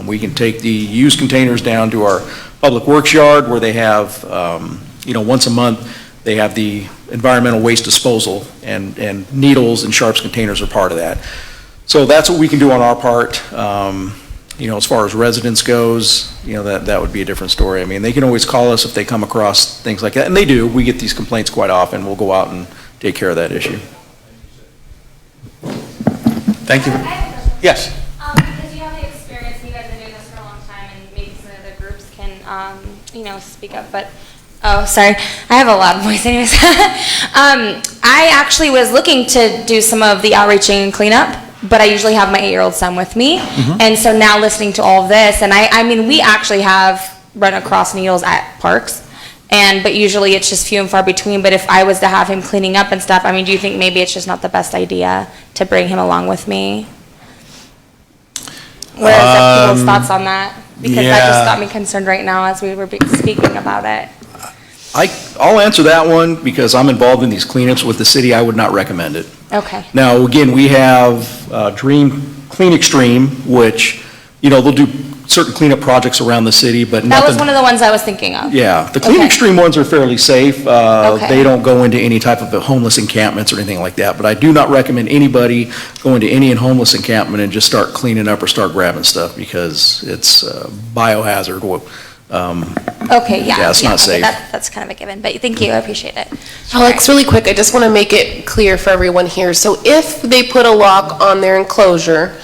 Speaker 3: We can take the used containers down to our public works yard, where they have, once a month, they have the environmental waste disposal, and needles and sharps containers are part of that. So that's what we can do on our part. As far as residents goes, that would be a different story. I mean, they can always call us if they come across things like that, and they do. We get these complaints quite often. We'll go out and take care of that issue.
Speaker 8: Thank you. Yes.
Speaker 10: Because you have the experience, and you guys have been doing this for a long time, and maybe some of the groups can, speak up, but, oh, sorry, I have a loud voice anyways. I actually was looking to do some of the outreaching and cleanup, but I usually have my 8-year-old son with me, and so now listening to all of this, and I mean, we actually have run across needles at parks, but usually it's just few and far between. But if I was to have him cleaning up and stuff, I mean, do you think maybe it's just not the best idea to bring him along with me? What are people's thoughts on that? Because that just got me concerned right now as we were speaking about it.
Speaker 3: I'll answer that one, because I'm involved in these cleanups with the city. I would not recommend it.
Speaker 10: Okay.
Speaker 3: Now, again, we have Dream Clean Extreme, which they'll do certain cleanup projects around the city, but nothing.
Speaker 10: That was one of the ones I was thinking of.
Speaker 3: Yeah, the clean
Speaker 10: Okay.
Speaker 3: extreme ones are fairly safe.
Speaker 10: Okay.
Speaker 3: They don't go into any type of homeless encampments or anything like that, but I do not recommend anybody go into any homeless encampment and just start cleaning up or start grabbing stuff, because it's biohazard.
Speaker 10: Okay, yeah.
Speaker 3: Yeah, it's not
Speaker 10: okay,
Speaker 3: safe.
Speaker 10: That's kind of a given, but thank you, I appreciate it.
Speaker 1: Alex, really quick, I just want to make it clear for everyone here. So if they put a lock on their enclosure,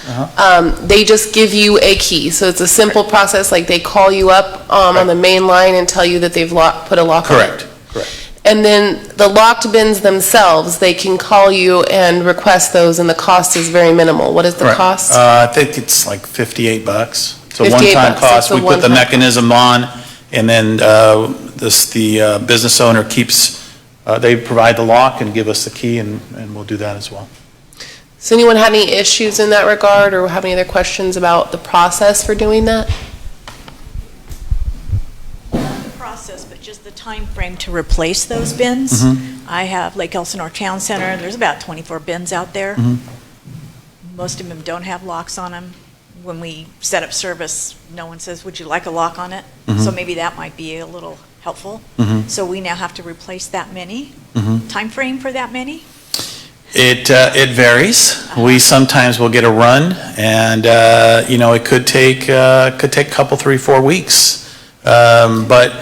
Speaker 1: they just give you a key. So it's a simple process, like they call you up on the main line and tell you that they've put a lock on it.
Speaker 8: Correct, correct.
Speaker 1: And then the locked bins themselves, they can call you and request those, and the cost is very minimal. What is the
Speaker 8: Right.
Speaker 1: cost?
Speaker 8: I think it's like $58. It's a
Speaker 1: $58,
Speaker 8: one-time cost.
Speaker 1: it's a
Speaker 8: We put the
Speaker 1: one-time.
Speaker 8: mechanism on, and then the business owner they provide the lock and give us the key, and we'll do that as well.
Speaker 1: Does anyone have any issues in that regard, or have any other questions about the process for doing that?
Speaker 11: Not the process, but just the time frame to replace those bins. I have Lake Elsinore Town Center, there's about 24 bins out there. Most of them don't have locks on them. When we set up service, no one says, would you like a lock on it? So maybe that might be a little helpful. So we now have to replace that many. Time frame for that many?
Speaker 8: It varies. We sometimes will get a run, and it could take a couple, 3, 4 weeks. But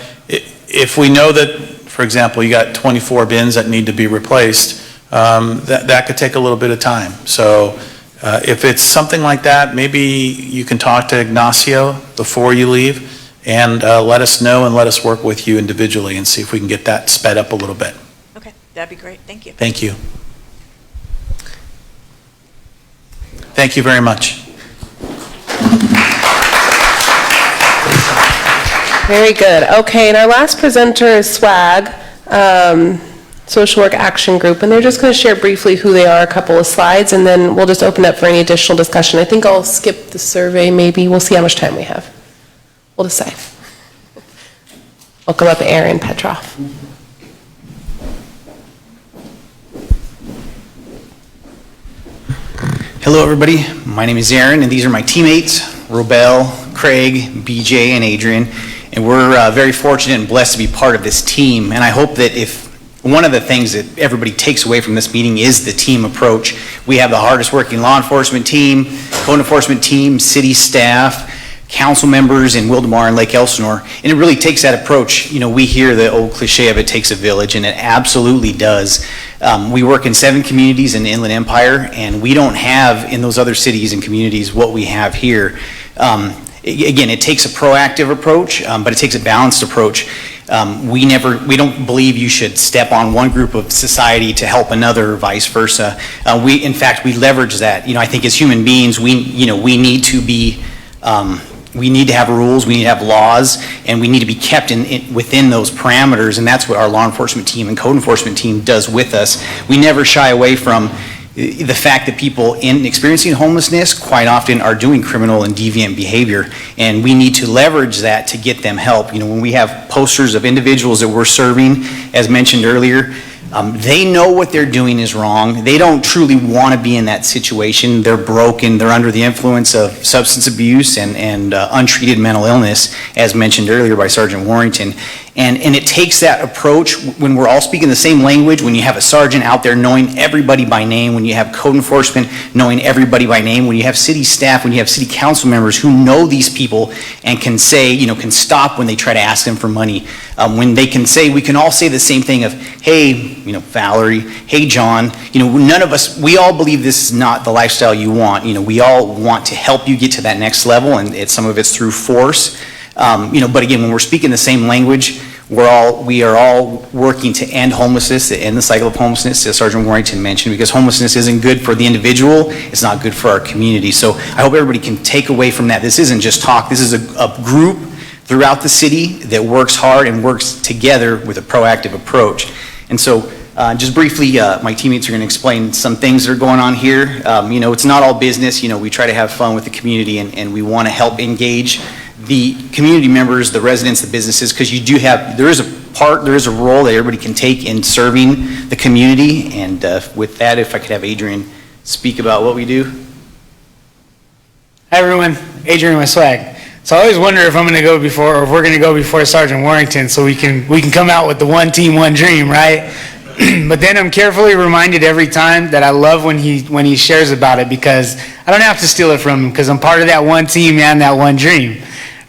Speaker 8: if we know that, for example, you got 24 bins that need to be replaced, that could take a little bit of time. So if it's something like that, maybe you can talk to Ignacio before you leave, and let us know, and let us work with you individually and see if we can get that sped up a little bit.
Speaker 11: Okay, that'd be great. Thank you.
Speaker 8: Thank you. Thank you very much.
Speaker 1: Very good. Okay, and our last presenter is SWAG, Social Work Action Group, and they're just going to share briefly who they are, a couple of slides, and then we'll just open up for any additional discussion. I think I'll skip the survey, maybe. We'll see how much time we have. We'll decide. Welcome up, Aaron Petroff.
Speaker 12: Hello, everybody. My name is Aaron, and these are my teammates, Robel, Craig, BJ, and Adrian. And we're very fortunate and blessed to be part of this team. And I hope that if one of the things that everybody takes away from this meeting is the team approach. We have the hardest working law enforcement team, code enforcement team, city staff, council members in Wildemar and Lake Elsinore. And it really takes that approach. We hear the old cliche of it takes a village, and it absolutely does. We work in 7 communities in the Inland Empire, and we don't have in those other cities and communities what we have here. Again, it takes a proactive approach, but it takes a balanced approach. We don't believe you should step on one group of society to help another, or vice versa. In fact, we leverage that. I think as human beings, we need to be. We need to have rules, we need to have laws, and we need to be kept within those parameters, and that's what our law enforcement team and code enforcement team does with us. We never shy away from the fact that people experiencing homelessness quite often are doing criminal and deviant behavior, and we need to leverage that to get them help. When we have posters of individuals that we're serving, as mentioned earlier, they know what they're doing is wrong. They don't truly want to be in that situation. They're broken. They're under the influence of substance abuse and untreated mental illness, as mentioned earlier by Sergeant Warrington. And it takes that approach when we're all speaking the same language, when you have a sergeant out there knowing everybody by name, when you have code enforcement knowing everybody by name, when you have city staff, when you have city council members who know these people and can say, can stop when they try to ask them for money. When they can say, we can all say the same thing of, hey, Valerie, hey, John, none of us, we all believe this is not the lifestyle you want. We all want to help you get to that next level, and some of it's through force. But again, when we're speaking the same language, we are all working to end homelessness, to end the cycle of homelessness, as Sergeant Warrington mentioned, because homelessness isn't good for the individual, it's not good for our community. So I hope everybody can take away from that. This isn't just talk, this is a group throughout the city that works hard and works together with a proactive approach. And so just briefly, my teammates are going to explain some things that are going on here. It's not all business. We try to have fun with the community, and we want to help engage the community members, the residents, the businesses, because there is a role that everybody can take in serving the community. And with that, if I could have Adrian speak about what we do.
Speaker 13: Hi everyone, Adrian with swag. So I always wonder if I'm going to go before, or if we're going to go before Sergeant Warrington, so we can come out with the one team, one dream, right? But then I'm carefully reminded every time that I love when he shares about it, because I don't have to steal it from him, because I'm part of that one team and that one dream,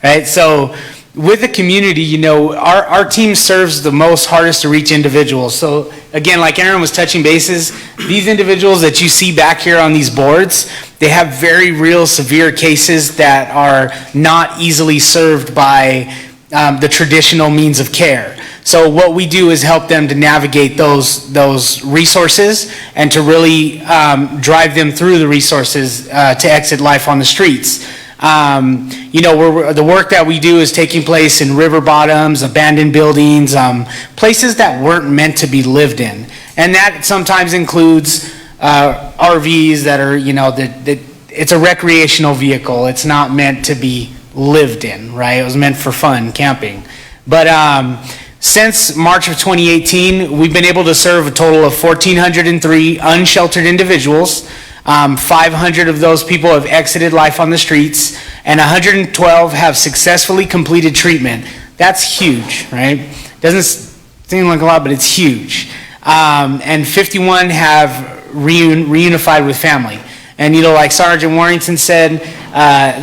Speaker 13: right? So with the community, you know, our team serves the most hardest to reach individuals. So again, like Aaron was touching bases, these individuals that you see back here on these boards, they have very real severe cases that are not easily served by the traditional means of care. So what we do is help them to navigate those resources and to really drive them through the resources to exit life on the streets. You know, the work that we do is taking place in river bottoms, abandoned buildings, places that weren't meant to be lived in. And that sometimes includes RVs that are, you know, that it's a recreational vehicle. It's not meant to be lived in, right? It was meant for fun, camping. But since March of 2018, we've been able to serve a total of 1,403 unsheltered individuals. 500 of those people have exited life on the streets, and 112 have successfully completed treatment. That's huge, right? Doesn't seem like a lot, but it's huge. And 51 have reunified with family. And, you know, like Sergeant Warrington said,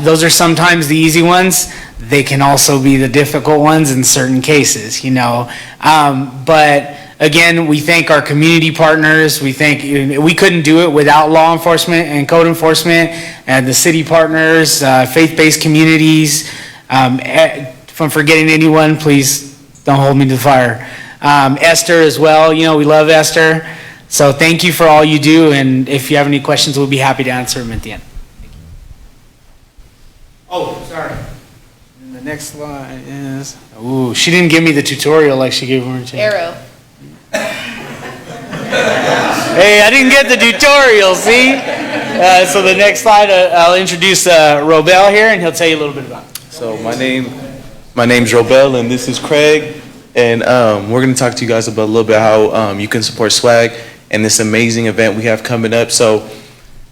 Speaker 13: those are sometimes the easy ones. They can also be the difficult ones in certain cases, you know. But again, we thank our community partners. We couldn't do it without law enforcement and code enforcement and the city partners, faith-based communities. If I'm forgetting anyone, please don't hold me to the fire. Esther as well, you know, we love Esther. So thank you for all you do, and if you have any questions, we'll be happy to answer them at the end. Oh, sorry. And the next slide is, ooh, she didn't give me the tutorial like she gave Warrington.
Speaker 1: Arrow.
Speaker 13: Hey, I didn't get the tutorial, see? So the next slide, I'll introduce Robel here, and he'll tell you a little bit about it.
Speaker 14: So my name's Robel, and this is Craig, and we're going to talk to you guys about a little bit how you can support SWAG and this amazing event we have coming up. So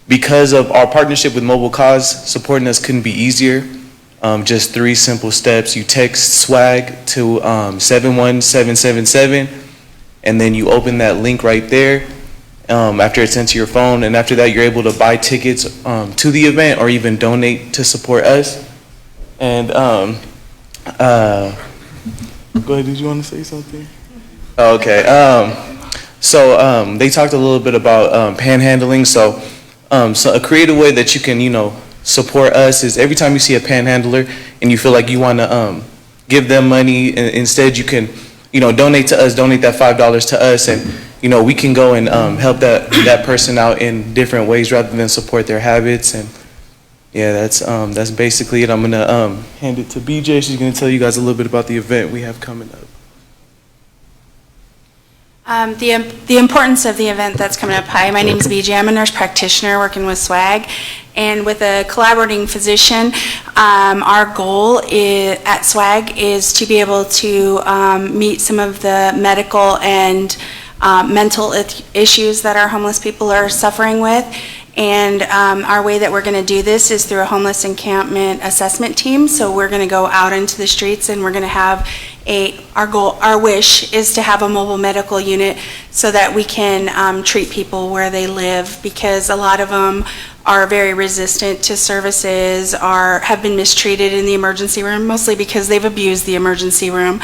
Speaker 14: because of our partnership with Mobile Cause, supporting us couldn't be easier. Just 3 simple steps. You text SWAG to 71777, and then you open that link right there after it's sent to your phone, and after that you're able to buy tickets to the event or even donate to support us. And go ahead, did you want to say something? Okay. So they talked a little bit about panhandling. So a creative way that you can, you know, support us is every time you see a panhandler and you feel like you want to give them money, and instead you can, you know, donate to us, donate that $5 to us, and, you know, we can go and help that person out in different ways rather than support their habits. And yeah, that's basically it. I'm gonna hand it to BJ. She's gonna tell you guys a little bit about the event we have coming up.
Speaker 15: The importance of the event that's coming up. Hi, my name is BJ. I'm a nurse practitioner working with SWAG, and with a collaborating physician, our goal at SWAG is to be able to meet some of the medical and mental issues that our homeless people are suffering with. And our way that we're going to do this is through a homeless encampment assessment team. So we're going to go out into the streets, and we're going to have our wish is to have a mobile medical unit so that we can treat people where they live, because a lot of them are very resistant to services, have been mistreated in the emergency room, mostly because they've abused the emergency room.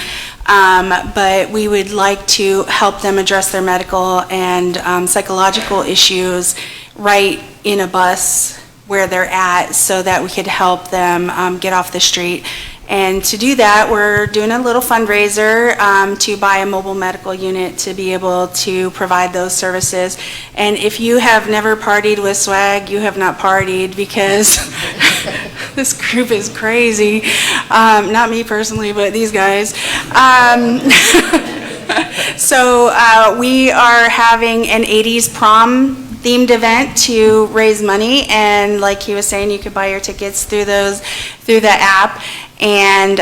Speaker 15: But we would like to help them address their medical and psychological issues right in a bus where they're at, so that we could help them get off the street. And to do that, we're doing a little fundraiser to buy a mobile medical unit to be able to provide those services. And if you have never partied with SWAG, you have not partied, because this group is crazy. Not me personally, but these guys. So we are having an 80s prom themed event to raise money, and like he was saying, you could buy your tickets through the app, and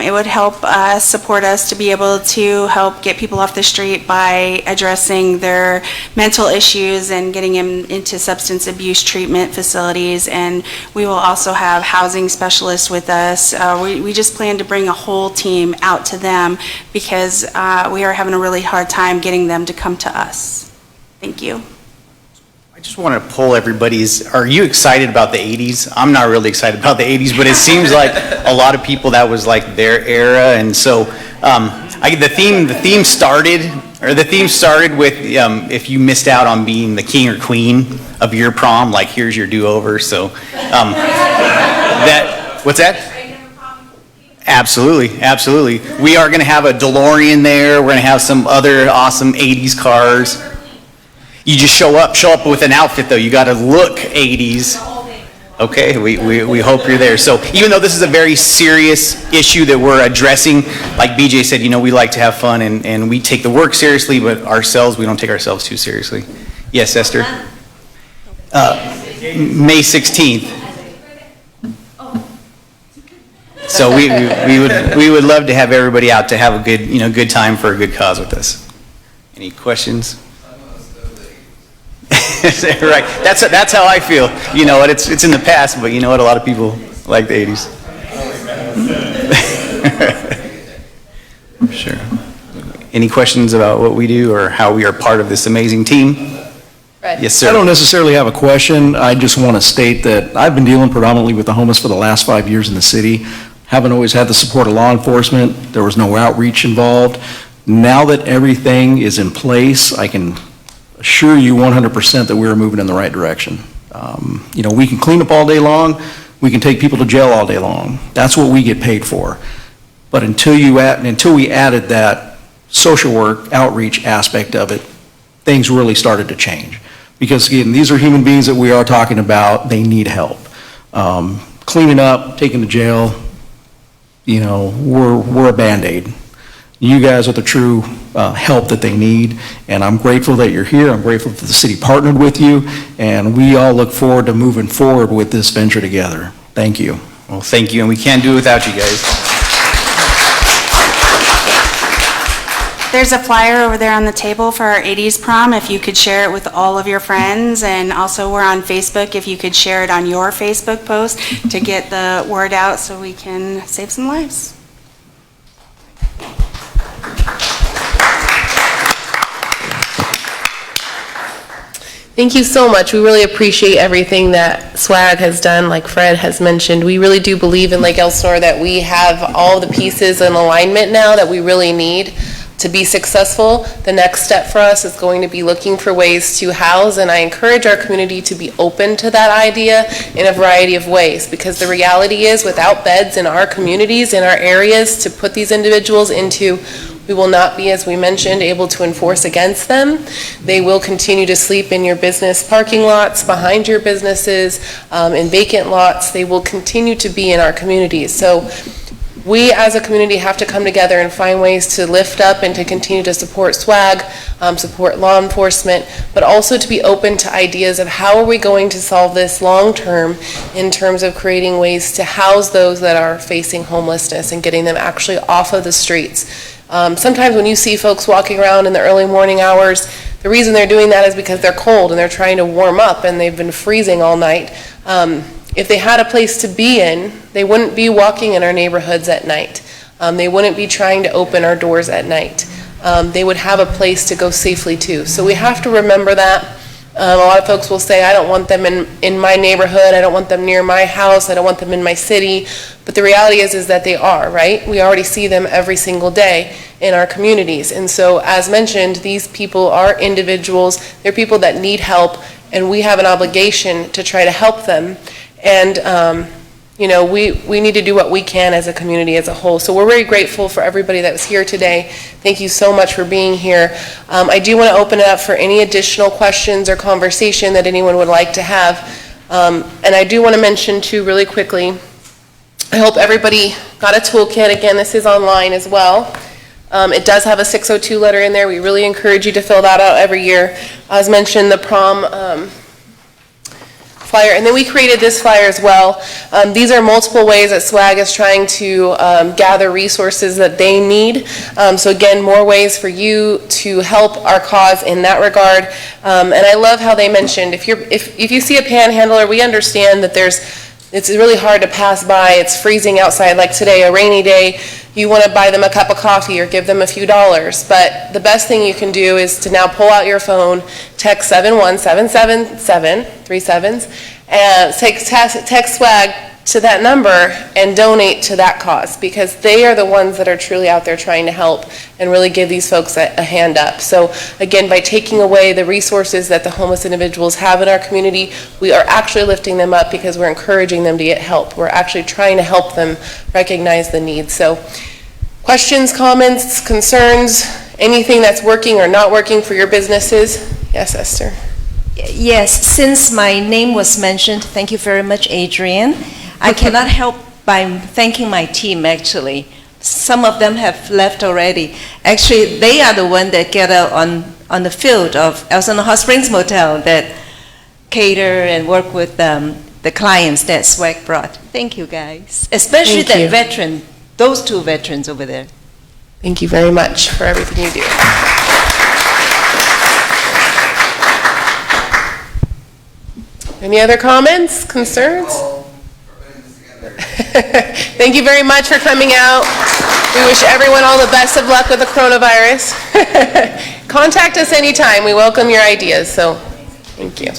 Speaker 15: it would help support us to be able to help get people off the street by addressing their mental issues and getting them into substance abuse treatment facilities. And we will also have housing specialists with us. We just plan to bring a whole team out to them because we are having a really hard time getting them to come to us. Thank you.
Speaker 12: I just want to poll everybody's, are you excited about the 80s? I'm not really excited about the 80s, but it seems like a lot of people that was like their era. And so the theme started with if you missed out on being the king or queen of your prom, like here's your do-over. So what's that? Absolutely, absolutely. We are going to have a DeLorean there. We're going to have some other awesome 80s cars. You just show up with an outfit though. You got to look 80s. Okay, we hope you're there. So even though this is a very serious issue that we're addressing, like BJ said, we like to have fun and we take the work seriously, but we don't take ourselves too seriously. Yes, Esther? May 16th. So we would love to have everybody out to have a good time for a good cause with us. Any questions? Right. That's how I feel. You know what? It's in the past, but you know what? A lot of people like the 80s. Sure. Any questions about what we do or how we are part of this amazing team?
Speaker 1: Fred.
Speaker 12: Yes, sir.
Speaker 3: I don't necessarily have a question. I just want to state that I've been dealing predominantly with the homeless for the last 5 years in the city. Haven't always had the support of law enforcement. There was no outreach involved. Now that everything is in place, I can assure you 100% that we're moving in the right direction. We can clean up all day long. We can take people to jail all day long. That's what we get paid for. But until we added that social work outreach aspect of it, things really started to change. Because again, these are human beings that we are talking about. They need help. Cleaning up, taking to jail, we're a Band-Aid. You guys are the true help that they need, and I'm grateful that you're here. I'm grateful that the city partnered with you, and we all look forward to moving forward with this venture together. Thank you.
Speaker 12: Well, thank you, and we can't do it without you guys.
Speaker 15: There's a flyer over there on the table for our 80s prom, if you could share it with all of your friends, and also we're on Facebook, if you could share it on your Facebook post to get the word out so we can save some lives.
Speaker 1: Thank you so much. We really appreciate everything that SWAG has done, like Fred has mentioned. We really do believe in Lake Elsinore that we have all the pieces in alignment now that we really need to be successful. The next step for us is going to be looking for ways to house, and I encourage our community to be open to that idea in a variety of ways, because the reality is without beds in our communities, in our areas to put these individuals into, we will not be, as we mentioned, able to enforce against them. They will continue to sleep in your business parking lots, behind your businesses, in vacant lots. They will continue to be in our communities. So we as a community have to come together and find ways to lift up and to continue to support SWAG, support law enforcement, but also to be open to ideas of how are we going to solve this long-term in terms of creating ways to house those that are facing homelessness and getting them actually off of the streets. Sometimes when you see folks walking around in the early morning hours, the reason they're doing that is because they're cold and they're trying to warm up and they've been freezing all night. If they had a place to be in, they wouldn't be walking in our neighborhoods at night. They wouldn't be trying to open our doors at night. They would have a place to go safely to. So we have to remember that. A lot of folks will say, I don't want them in my neighborhood, I don't want them near my house, I don't want them in my city. But the reality is that they are, right? We already see them every single day in our communities. And so, as mentioned, these people are individuals, they're people that need help, and we have an obligation to try to help them. And we need to do what we can as a community as a whole. So we're very grateful for everybody that was here today. Thank you so much for being here. I do want to open it up for any additional questions or conversation that anyone would like to have. And I do want to mention too, really quickly, I hope everybody got a toolkit. Again, this is online as well. It does have a 602 letter in there. We really encourage you to fill that out every year. As mentioned, the prom flyer, and then we created this flyer as well. These are multiple ways that SWAG is trying to gather resources that they need. So again, more ways for you to help our cause in that regard. And I love how they mentioned, if you see a panhandler, we understand that it's really hard to pass by. It's freezing outside, like today, a rainy day. You want to buy them a cup of coffee or give them a few dollars. But the best thing you can do is to now pull out your phone, text 71777, 3 sevens, and text SWAG to that number and donate to that cause, because they are the ones that are truly out there trying to help and really give these folks a hand up. So again, by taking away the resources that the homeless individuals have in our community, we are actually lifting them up because we're encouraging them to get help. We're actually trying to help them recognize the needs. So questions, comments, concerns, anything that's working or not working for your businesses? Yes, Esther.
Speaker 16: Yes, since my name was mentioned, thank you very much, Adrian. I cannot help by thanking my team, actually. Some of them have left already. Actually, they are the one that get out on the field of Elsinore Hot Springs Motel that cater and work with the clients that SWAG brought. Thank you, guys. Especially that veteran, those 2 veterans over there.
Speaker 1: Thank you very much for everything you do. Any other comments, concerns? Thank you very much for coming out. We wish everyone all the best of luck with the coronavirus. Contact us anytime. We welcome your ideas, so thank you.